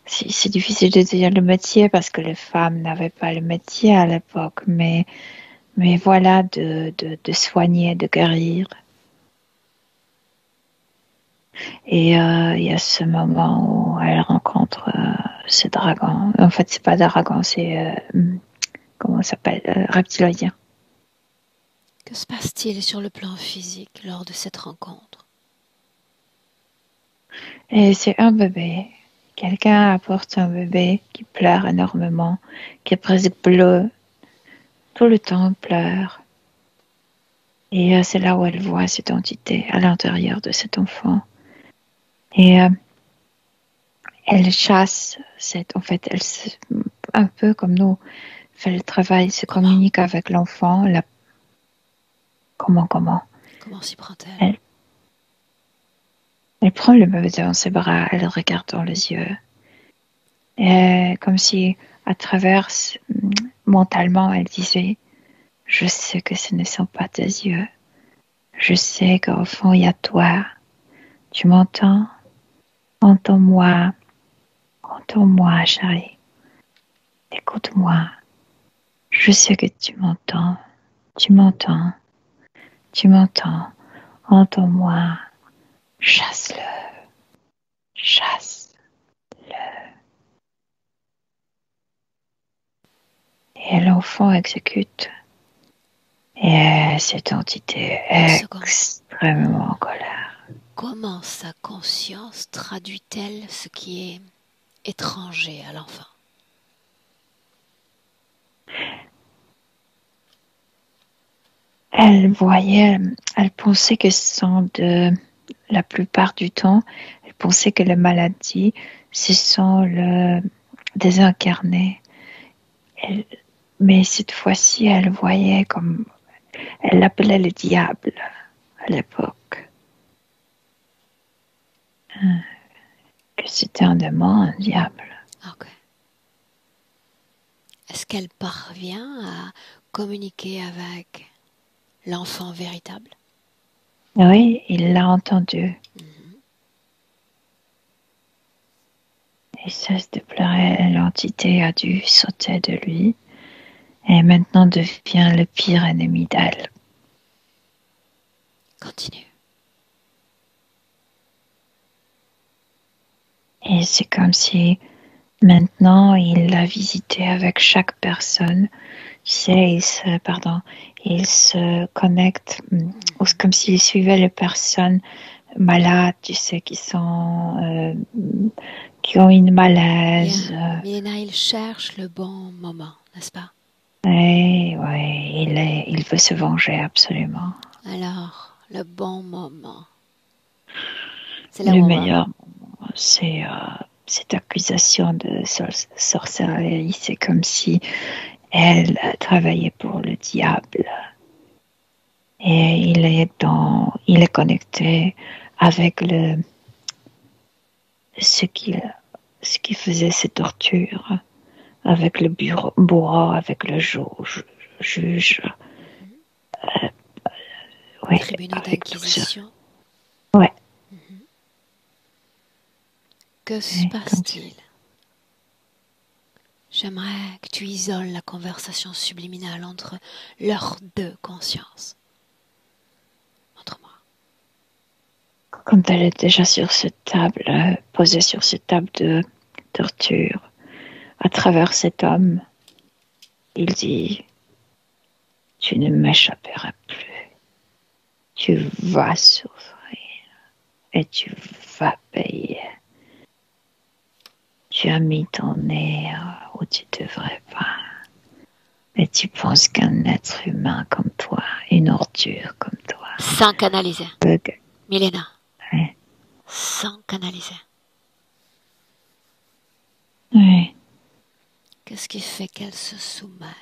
C'est difficile de dire le métier parce que les femmes n'avaient pas le métier à l'époque, mais voilà, de soigner, de guérir. Et il y a ce moment où elle rencontre ce dragon. En fait, c'est pas dragon, c'est comment ça s'appelle, reptilien. Que se passe-t-il sur le plan physique lors de cette rencontre? Et c'est un bébé. Quelqu'un apporte un bébé qui pleure énormément, qui est presque bleu. Tout le temps pleure. Et c'est là où elle voit cette entité à l'intérieur de cet enfant. Et elle chasse en fait, un peu comme nous, fait le travail, se communique avec l'enfant. Comment Comment s'y prend-elle? Elle prend le bébé dans ses bras, elle le regarde dans les yeux. Et comme si, à travers, mentalement, elle disait, je sais que ce ne sont pas tes yeux. Je sais qu'au fond, il y a toi. Tu m'entends? Entends-moi. Entends-moi, chérie. Écoute-moi. Je sais que tu m'entends. Tu m'entends. Tu m'entends. Entends-moi. Chasse-le. Chasse-le. Et l'enfant exécute. Et cette entité est extrêmement en colère. Comment sa conscience traduit-elle ce qui est étranger à l'enfant? Elle pensait que la plupart du temps, elle pensait que les maladies, ce sont le désincarné. Mais cette fois-ci, elle voyait comme, elle l'appelait le diable à l'époque. Que c'était un démon, un diable. Ok. Est-ce qu'elle parvient à communiquer avec l'enfant véritable? Oui, il l'a entendu. Il cesse de pleurer, l'entité a dû sauter de lui et maintenant devient le pire ennemi d'elle. Continue. Et c'est comme si maintenant il l'a visité avec chaque personne. Tu sais, il se connecte, comme s'il suivait les personnes malades, tu sais, qui ont une malaise. Milena, il cherche le bon moment, n'est-ce pas? Oui, il veut se venger absolument. Alors, le bon moment. C'est là Le où on va. meilleur moment, c'est cette accusation de sorcellerie. C'est comme si elle travaillait pour le diable. Et il est connecté avec ce qui faisait ces tortures, avec le bourreau, avec le juge. Oui, Tribunaux avec tout ça. d'inquisition. Ouais. Que se passe-t-il? J'aimerais que tu isoles la conversation subliminale entre leurs deux consciences. Montre-moi. Quand elle est déjà sur cette table, posée sur cette table de torture, à travers cet homme, il dit, tu ne m'échapperas plus. tu vas souffrir et tu vas payer. Tu as mis ton nez où tu ne devrais pas. Et tu penses qu'un être humain comme toi, une ordure comme toi, Sans canaliser. Milena, Ouais. sans canaliser. Ouais. Qu'est-ce qui fait qu'elle se soumette?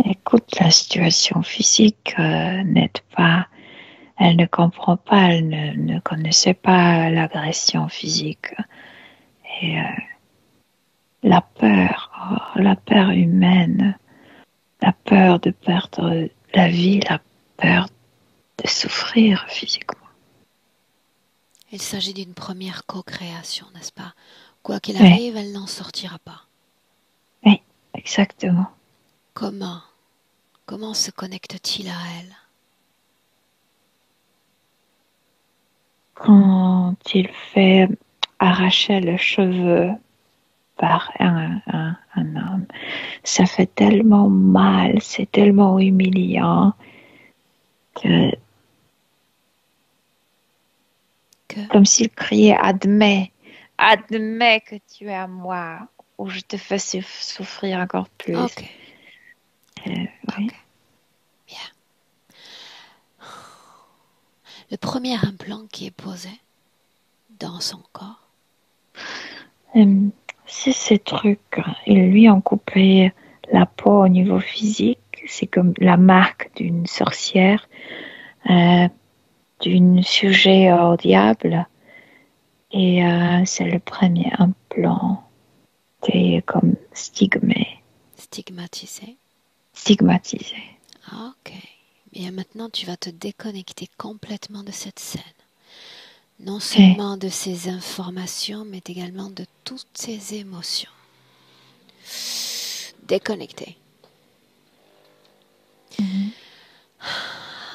Écoute, la situation physique n'aide pas. Elle ne comprend pas, elle ne connaissait pas l'agression physique. Et la peur humaine, la peur de perdre la vie, la peur de souffrir physiquement. Il s'agit d'une première co-création, n'est-ce pas? Quoi qu'il Oui. arrive, elle n'en sortira pas. Oui, exactement. Comment se connecte-t-il à elle? Quand il fait arracher le cheveu par un homme, ça fait tellement mal, c'est tellement humiliant que comme s'il criait admets que tu es à moi ou je te fais souffrir encore plus. Ok. Oui. Ok. Bien. Le premier implant qui est posé dans son corps. C'est ces trucs. Ils lui ont coupé la peau au niveau physique. C'est comme la marque d'une sorcière, d'une sujet au diable. Et c'est le premier implant. C'est comme Stigmatisé. Stigmatisé. Ok. Bien, maintenant, tu vas te déconnecter complètement de cette scène. Non seulement de ces informations, mais également de toutes ces émotions. Déconnecté.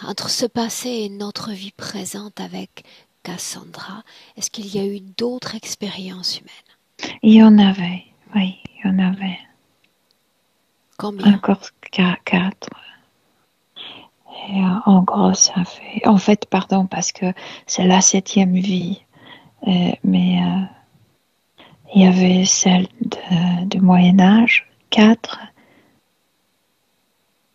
Entre ce passé et notre vie présente avec Cassandra, est-ce qu'il y a eu d'autres expériences humaines? Il y en avait, oui, il y en avait. Combien? Encore 4. Et en gros, ça fait... En fait, pardon, parce que c'est la 7e vie. Mais il y avait celle du Moyen-Âge, 4.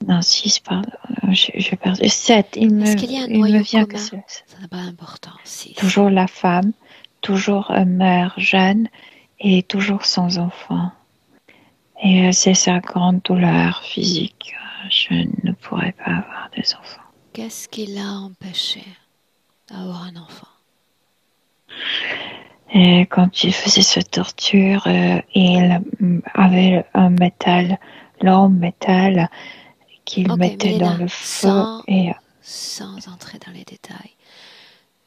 Non, 6, pardon. J'ai perdu. 7. Est-ce qu'il y a un Il me noyau vient que commun? c'est Ça n'a pas d'importance. toujours la femme, toujours meurt jeune et toujours sans enfant. Et c'est sa grande douleur physique. Je ne pourrais pas avoir des enfants. Qu'est-ce qui l'a empêché d'avoir un enfant? Et quand il faisait cette torture, il avait un métal, long métal, qu'il mettait Milena, dans le feu. Sans entrer dans les détails,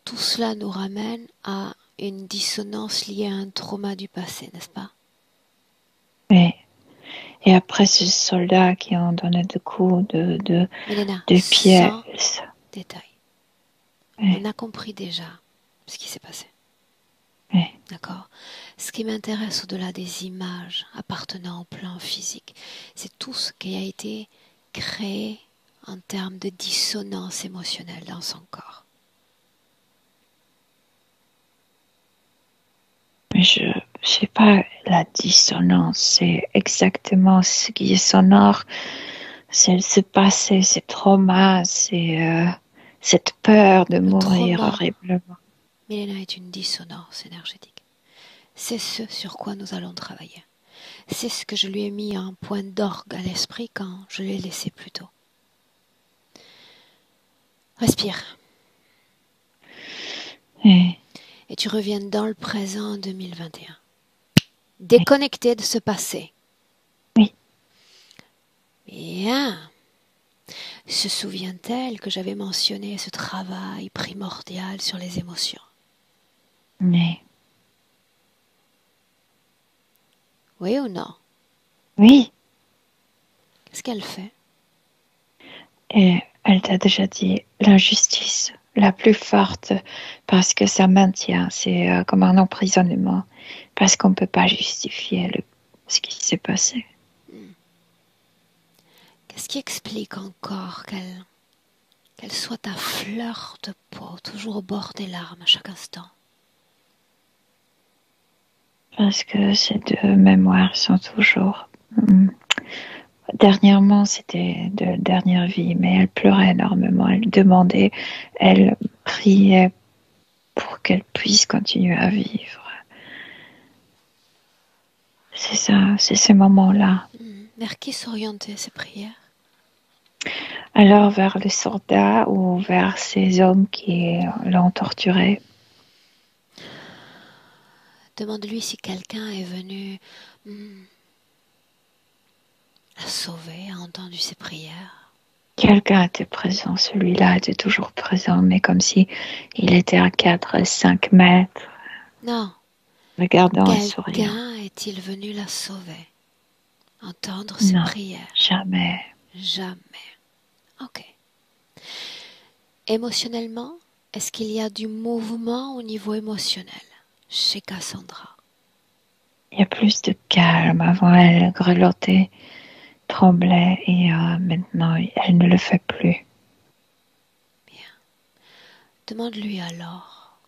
tout cela nous ramène à une dissonance liée à un trauma du passé, n'est-ce pas? Et après, ces soldats qui ont donné des coups de pied. Sans détail. On a compris déjà ce qui s'est passé. Oui. D'accord. Ce qui m'intéresse au-delà des images appartenant au plan physique, c'est tout ce qui a été créé en termes de dissonance émotionnelle dans son corps. Mais je sais pas la dissonance, c'est exactement ce qui est sonore, c'est ce passé, ce trauma, c'est cette peur de mourir horriblement. Milena est une dissonance énergétique. C'est ce sur quoi nous allons travailler. C'est ce que je lui ai mis en point d'orgue à l'esprit quand je l'ai laissé plus tôt. Respire. Et tu reviens dans le présent 2021. Déconnecté de ce passé. Oui. Bien. Se souvient-elle que j'avais mentionné ce travail primordial sur les émotions? Mais... Oui ou non? Oui. Qu'est-ce qu'elle fait? Et elle t'a déjà dit l'injustice la plus forte parce que ça maintient, c'est comme un emprisonnement parce qu'on ne peut pas justifier ce qui s'est passé. Qu'est-ce qui explique encore qu'elle Qu'elle soit ta fleur de peau, toujours au bord des larmes à chaque instant. Parce que ces deux mémoires sont toujours... Dernièrement, c'était de dernière vie, mais elle pleurait énormément. Elle demandait, elle priait pour qu'elle puisse continuer à vivre. C'est ça, c'est ces moments-là. Vers qui s'orienter ces prières? Alors vers le soldat ou vers ces hommes qui l'ont torturé. Demande-lui si quelqu'un est venu la sauver, a entendu ses prières. Quelqu'un était présent, celui-là était toujours présent, mais comme si il était à 4, 5 mètres, Non. regardant et souriant. Quelqu'un est-il venu la sauver? Entendre ses Non, prières? jamais. Jamais. Ok. Émotionnellement, est-ce qu'il y a du mouvement au niveau émotionnel chez Cassandra? Il y a plus de calme. Avant, elle grelottait, tremblait et maintenant, elle ne le fait plus. Bien. Demande-lui alors,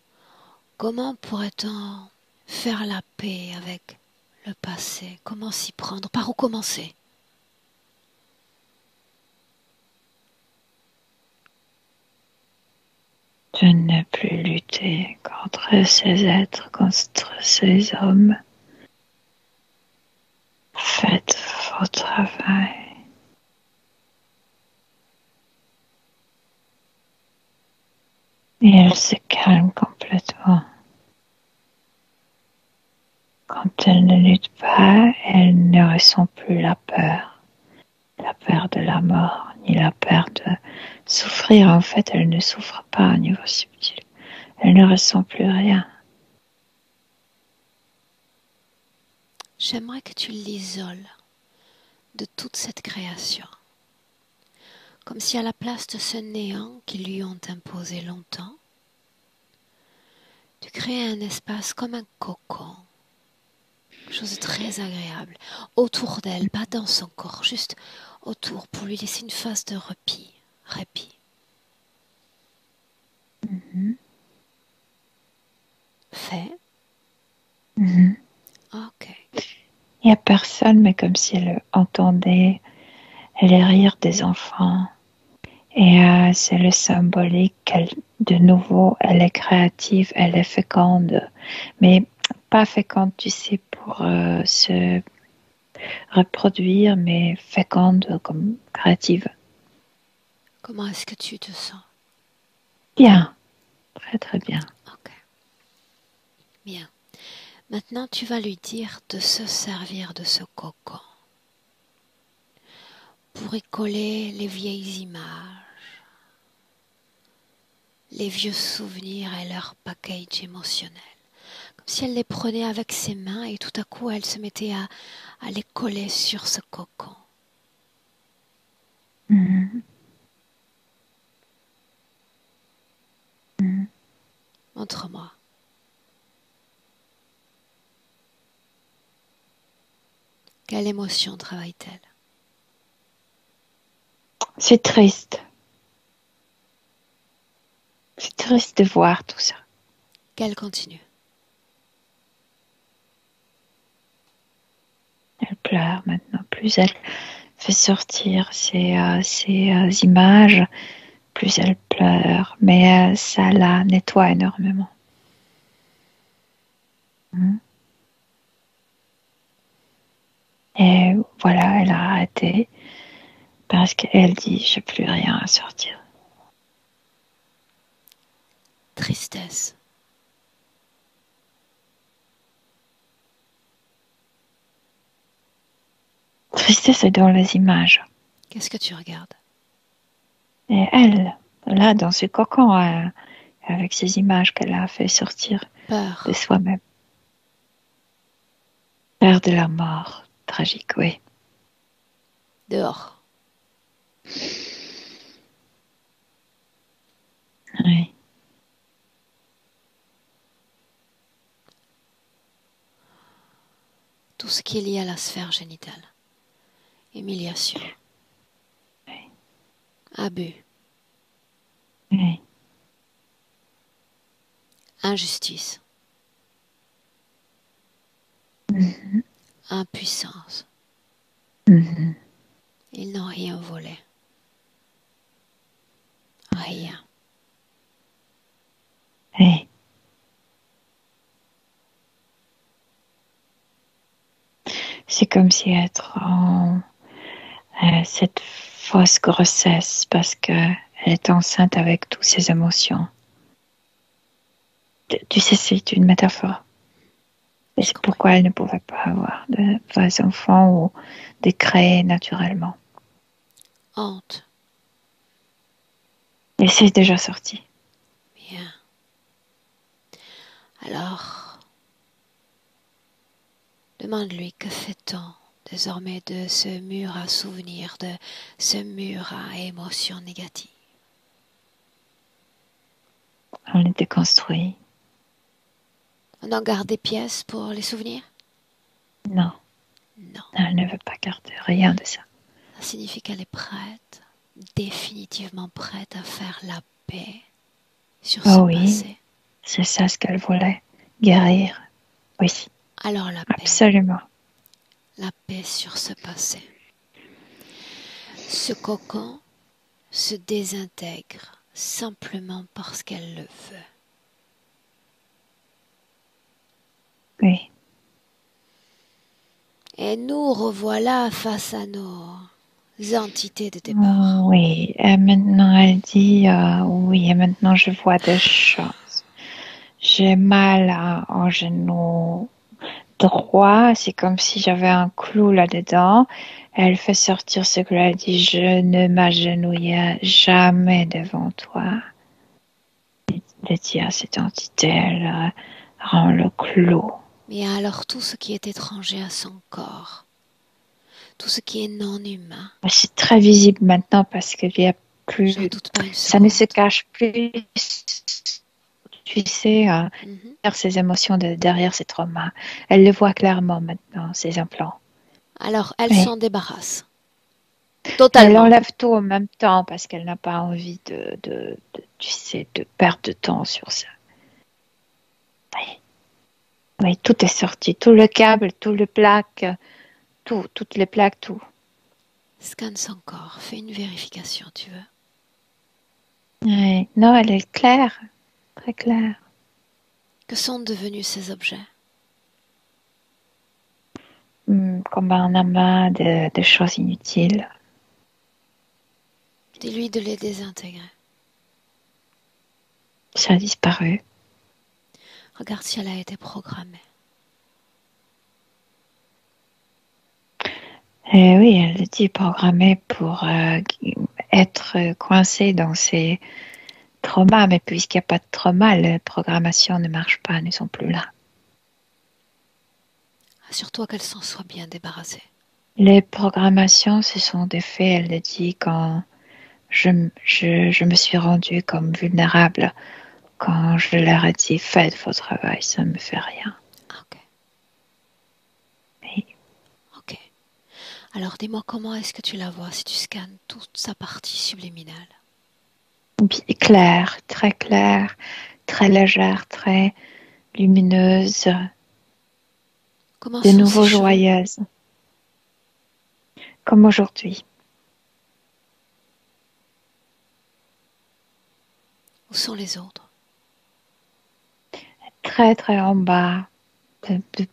comment pourrait-on faire la paix avec le passé? Comment s'y prendre? Par où commencer? De ne plus lutter contre ces êtres, contre ces hommes. Faites votre travail. Et elle se calme complètement. Quand elle ne lutte pas, elle ne ressent plus la peur de la mort, ni la peur de souffrir. En fait, elle ne souffre pas au niveau subtil. Elle ne ressent plus rien. J'aimerais que tu l'isoles de toute cette création, comme si à la place de ce néant qu'ils lui ont imposé longtemps, tu créais un espace comme un cocon, quelque chose de très agréable, autour d'elle, pas dans son corps, juste autour, pour lui laisser une phase de répit. Fait? Ok. Il n'y a personne, mais comme si elle entendait les rires des enfants. Et c'est le symbolique qu'elle, de nouveau, elle est créative, elle est féconde, mais pas féconde, tu sais, pour se reproduire, mais féconde comme créative. Comment est-ce que tu te sens? Bien, très très bien. Ok. Bien. Maintenant, tu vas lui dire de se servir de ce cocon pour y coller les vieilles images, les vieux souvenirs et leur package émotionnel. Comme si elle les prenait avec ses mains et tout à coup elle se mettait à les coller sur ce cocon. Montre-moi. Quelle émotion travaille-t-elle? C'est triste. C'est triste de voir tout ça. Qu'elle continue. Elle pleure maintenant. Plus elle fait sortir ces images, plus elle pleure. Mais ça la nettoie énormément. Et voilà, elle a arrêté parce qu'elle dit, j'ai plus rien à sortir. Tristesse. Tristesse est dans les images. Qu'est-ce que tu regardes? Et elle, là, dans ce cocon, avec ces images qu'elle a fait sortir de Peur. soi-même. Peur de la mort, tragique, oui. Dehors. Oui. Tout ce qui est lié à la sphère génitale. Humiliation. Oui. Abus. Oui. Injustice, Mhm. impuissance. Mhm. Ils n'ont rien volé. Rien. Oui. C'est comme si être en cette fausse grossesse parce qu'elle est enceinte avec toutes ses émotions. Tu sais, c'est une métaphore. Et J'ai c'est compris. pourquoi elle ne pouvait pas avoir de vrais enfants ou de créer naturellement. Honte. Et c'est déjà sorti. Bien. Alors, demande-lui que fait-on désormais de ce mur à souvenirs, de ce mur à émotions négatives. On les déconstruit. On en garde des pièces pour les souvenirs? Non, Non. elle ne veut pas garder rien de ça. Ça signifie qu'elle est prête, définitivement prête à faire la paix sur ce Oh oui, passé. c'est ça ce qu'elle voulait. Guérir. Oui, Alors absolument. la paix sur ce passé. Ce cocon se désintègre simplement parce qu'elle le veut. Oui. Et nous revoilà face à nos entités de départ. Oui, et maintenant elle dit oui, et maintenant je vois des choses. J'ai mal au genou droit, c'est comme si j'avais un clou là-dedans. Elle fait sortir ce que elle dit, je ne m'agenouillerai jamais devant toi. Elle dit à cette entité, elle rend le clou. Mais alors tout ce qui est étranger à son corps, tout ce qui est non humain, C'est très visible maintenant parce qu'il y a j'en plus, doute pas une ça ne seconde. se cache plus. Tu sais, Mhm. ses émotions derrière ses traumas. Elle le voit clairement maintenant, ses implants. Alors elle Oui. s'en débarrasse. Elle Totalement. enlève tout en même temps parce qu'elle n'a pas envie tu sais, de perdre de temps sur ça. Oui. Oui, tout est sorti. Tout le câble, tout le plaque, toutes les plaques, tout. Scanne son corps, fais une vérification, tu veux. Oui. Non, elle est claire, très claire. Que sont devenus ces objets? Comme un amas de choses inutiles. Dis-lui de les désintégrer. Ça a disparu. Regarde si elle a été programmée. Et oui, elle était programmée pour être coincée dans ces traumas, mais puisqu'il n'y a pas de trauma, la programmation ne marche pas, elles ne sont plus là. Assure-toi qu'elle s'en soit bien débarrassée. Les programmations, ce sont des faits, elle le dit, quand je me suis rendue comme vulnérable, quand je leur ai dit faites votre travail, ça ne me fait rien. Ok, Et ok. Alors dis-moi comment est-ce que tu la vois si tu scannes toute sa partie subliminale. claire, très légère, très lumineuse, Comment de sont ses nouveau cheveux? joyeuse, comme aujourd'hui. Où sont les autres? Très très en bas, de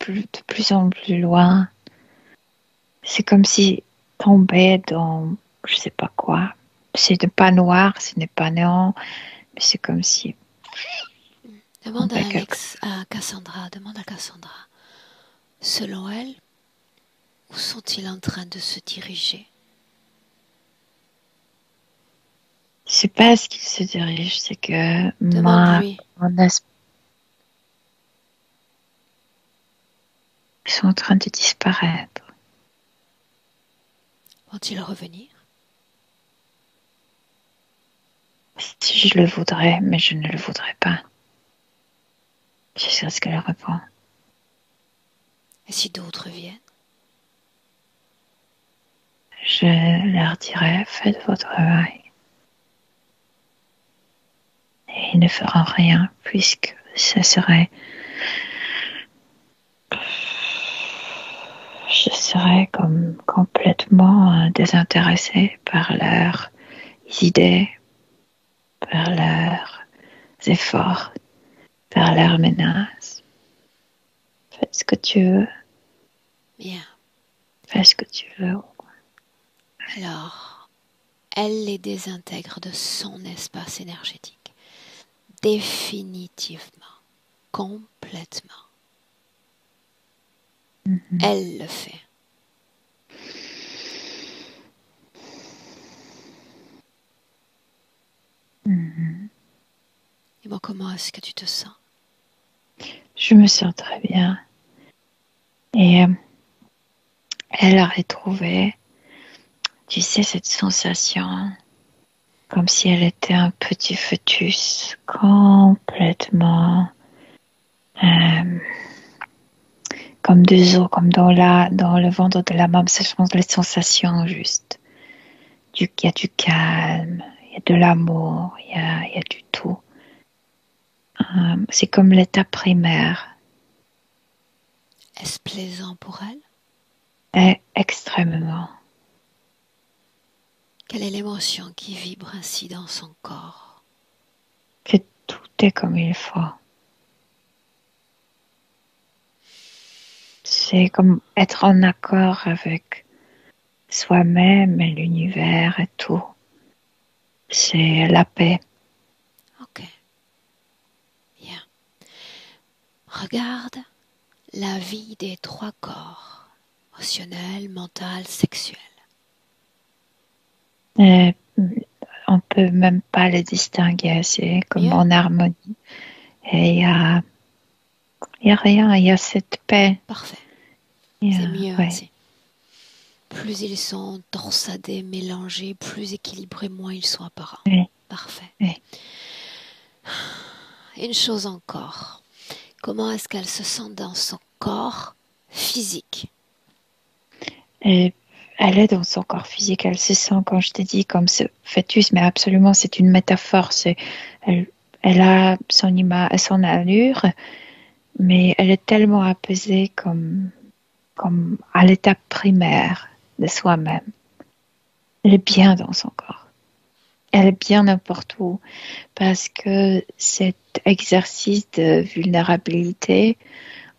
plus en plus loin. C'est comme si tombait dans je sais pas quoi. Ce n'est pas noir, ce n'est pas néant, mais c'est comme si Demande tombait quelque chose. à Cassandra, demande à Cassandra. Selon elle, où sont-ils en train de se diriger? C'est pas ce qu'il se dirige, c'est que Demande-lui. mon esprit sont en train de disparaître. Vont-ils revenir? Si je le voudrais, mais je ne le voudrais pas. C'est ce qu'elle répond. Et si d'autres viennent? Je leur dirais, faites votre travail. ne feront rien, puisque ce serait... Je serais comme complètement désintéressée par leurs idées, par leurs efforts, par leurs menaces. Fais ce que tu veux. Bien. Fais ce que tu veux. Alors, elle les désintègre de son espace énergétique. Définitivement. Complètement. Elle le fait. Et bon, comment est-ce que tu te sens? Je me sens très bien. Et elle a retrouvé, tu sais, cette sensation comme si elle était un petit fœtus complètement comme des os, comme dans le ventre de la maman. Je pense les sensations juste. Il y a du calme, il y a de l'amour, il y a du tout. C'est comme l'état primaire. Est-ce plaisant pour elle? Et extrêmement. Quelle est l'émotion qui vibre ainsi dans son corps? Que tout est comme il faut. C'est comme être en accord avec soi-même et l'univers et tout. C'est la paix. Ok. Bien. Regarde la vie des trois corps. Émotionnel, mental, sexuel. Et on peut même pas les distinguer. C'est comme Mieux? en harmonie. Et il y a rien. Il y a cette paix. Parfait. Il y C'est a, mieux ouais. ainsi. Plus ils sont torsadés, mélangés, plus équilibrés, moins ils sont apparents. Oui. Parfait. Oui. Une chose encore. Comment est-ce qu'elle se sent dans son corps physique? Et elle est dans son corps physique. Elle se sent, quand je te dis, comme ce fœtus, mais absolument, c'est une métaphore. Elle a son allure, mais elle est tellement apaisée comme à l'état primaire de soi-même. Elle est bien dans son corps. Elle est bien n'importe où parce que cet exercice de vulnérabilité,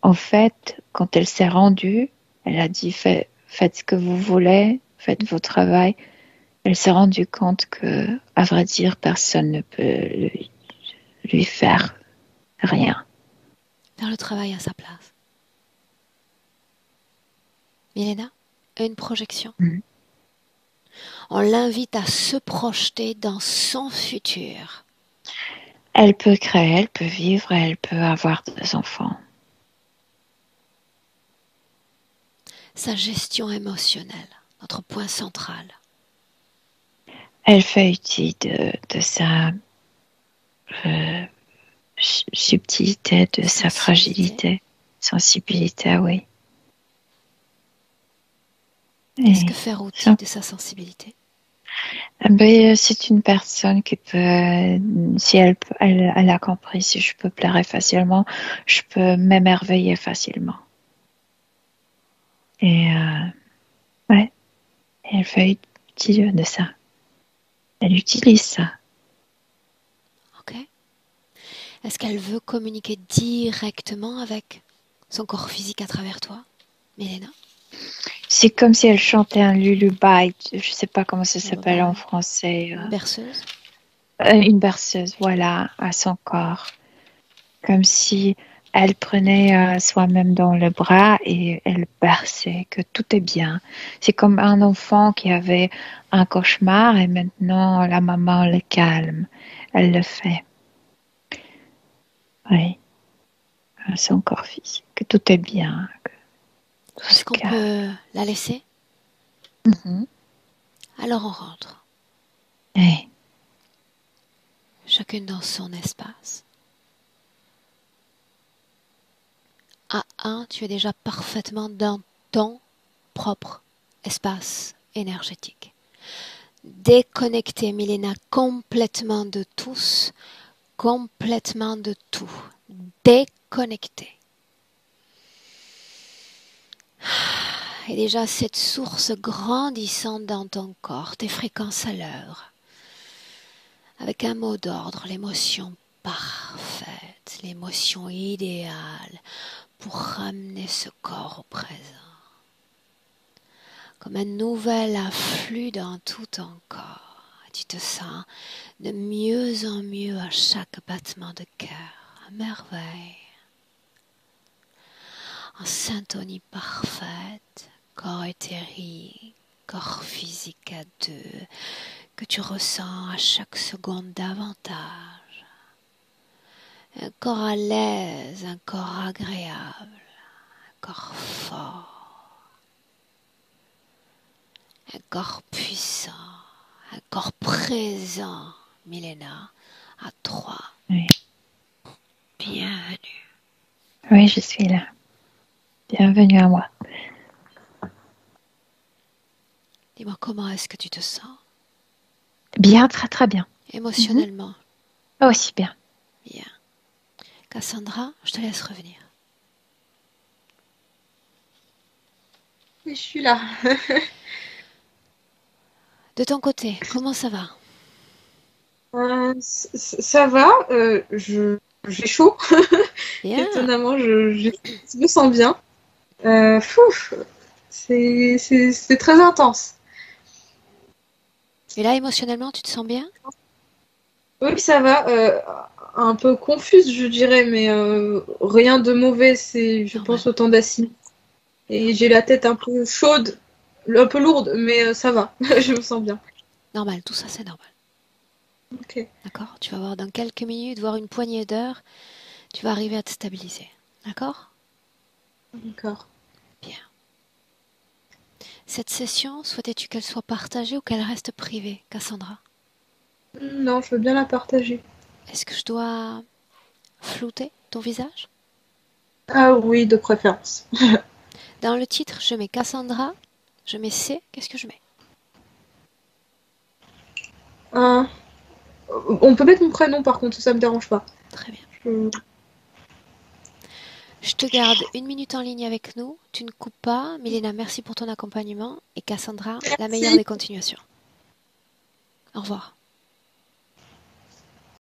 en fait, quand elle s'est rendue, elle a dit faites ce que vous voulez, faites vos travail. Elle s'est rendue compte que, à vrai dire, personne ne peut lui faire rien. Faire le travail à sa place. Milena, une projection. On l'invite à se projeter dans son futur. Elle peut créer, elle peut vivre, elle peut avoir des enfants. Sa gestion émotionnelle, notre point central. Elle fait utilise de sa subtilité, de sa fragilité, sensibilité, oui. Qu'est-ce que faire outil de sa sensibilité? C'est une personne qui peut, si elle a compris, si je peux pleurer facilement, je peux m'émerveiller facilement. Et ouais, elle fait utile de ça. Elle utilise ça. Ok. Est-ce qu'elle veut communiquer directement avec son corps physique à travers toi, Milena? C'est comme si elle chantait un lullaby. Je ne sais pas comment ça s'appelle en Lullaby. français. Une berceuse? Une berceuse, voilà, à son corps. Comme si elle prenait soi-même dans le bras et elle berçait, que tout est bien. C'est comme un enfant qui avait un cauchemar et maintenant la maman le calme. Elle le fait. Oui, à son corps physique, que tout est bien. Que tout Est-ce se qu'on calme. peut la laisser? Mhm. Alors on rentre. Oui. Chacune dans son espace. À un, tu es déjà parfaitement dans ton propre espace énergétique. Déconnectée, Milena, complètement de tous, complètement de tout, déconnecté. Et déjà cette source grandissante dans ton corps, tes fréquences à l'heure, avec un mot d'ordre, l'émotion parfaite, l'émotion idéale pour ramener ce corps au présent. Comme un nouvel afflux dans tout ton corps. Tu te sens de mieux en mieux à chaque battement de cœur, à merveille. En syntonie parfaite, corps éthérique, corps physique à deux, que tu ressens à chaque seconde davantage. Un corps à l'aise, un corps agréable, un corps fort, un corps puissant, un corps présent, Milena, à 3. Oui. Bienvenue. Oui, je suis là. Bienvenue à moi. Dis-moi, comment est-ce que tu te sens? Bien, très très bien. Émotionnellement? Oh, aussi bien. Bien. Cassandra, je te laisse revenir. Oui, je suis là. De ton côté, comment ça va? Ça va, j'ai chaud. Bien. Étonnamment, je me sens bien. C'est très intense. Et là, émotionnellement, tu te sens bien? Oui, ça va. Un peu confuse, je dirais, mais rien de mauvais. C'est, je Normal. pense, autant d'acide. Et j'ai la tête un peu chaude, un peu lourde, mais ça va. Je me sens bien. Normal, tout ça, c'est normal. Ok, D'accord? Tu vas voir dans quelques minutes, voire une poignée d'heures, tu vas arriver à te stabiliser. D'accord? d'accord. Bien. Cette session, souhaitais-tu qu'elle soit partagée ou qu'elle reste privée, Cassandra? Non, je veux bien la partager. Est-ce que je dois flouter ton visage? Ah oui, de préférence. Dans le titre, je mets Cassandra, je mets C, qu'est-ce que je mets? Euh, on peut mettre mon prénom par contre, ça me dérange pas. Très bien. Je- Je te garde une minute en ligne avec nous, tu ne coupes pas. Milena, merci pour ton accompagnement. Et Cassandra, la meilleure Merci. des continuations. Au revoir.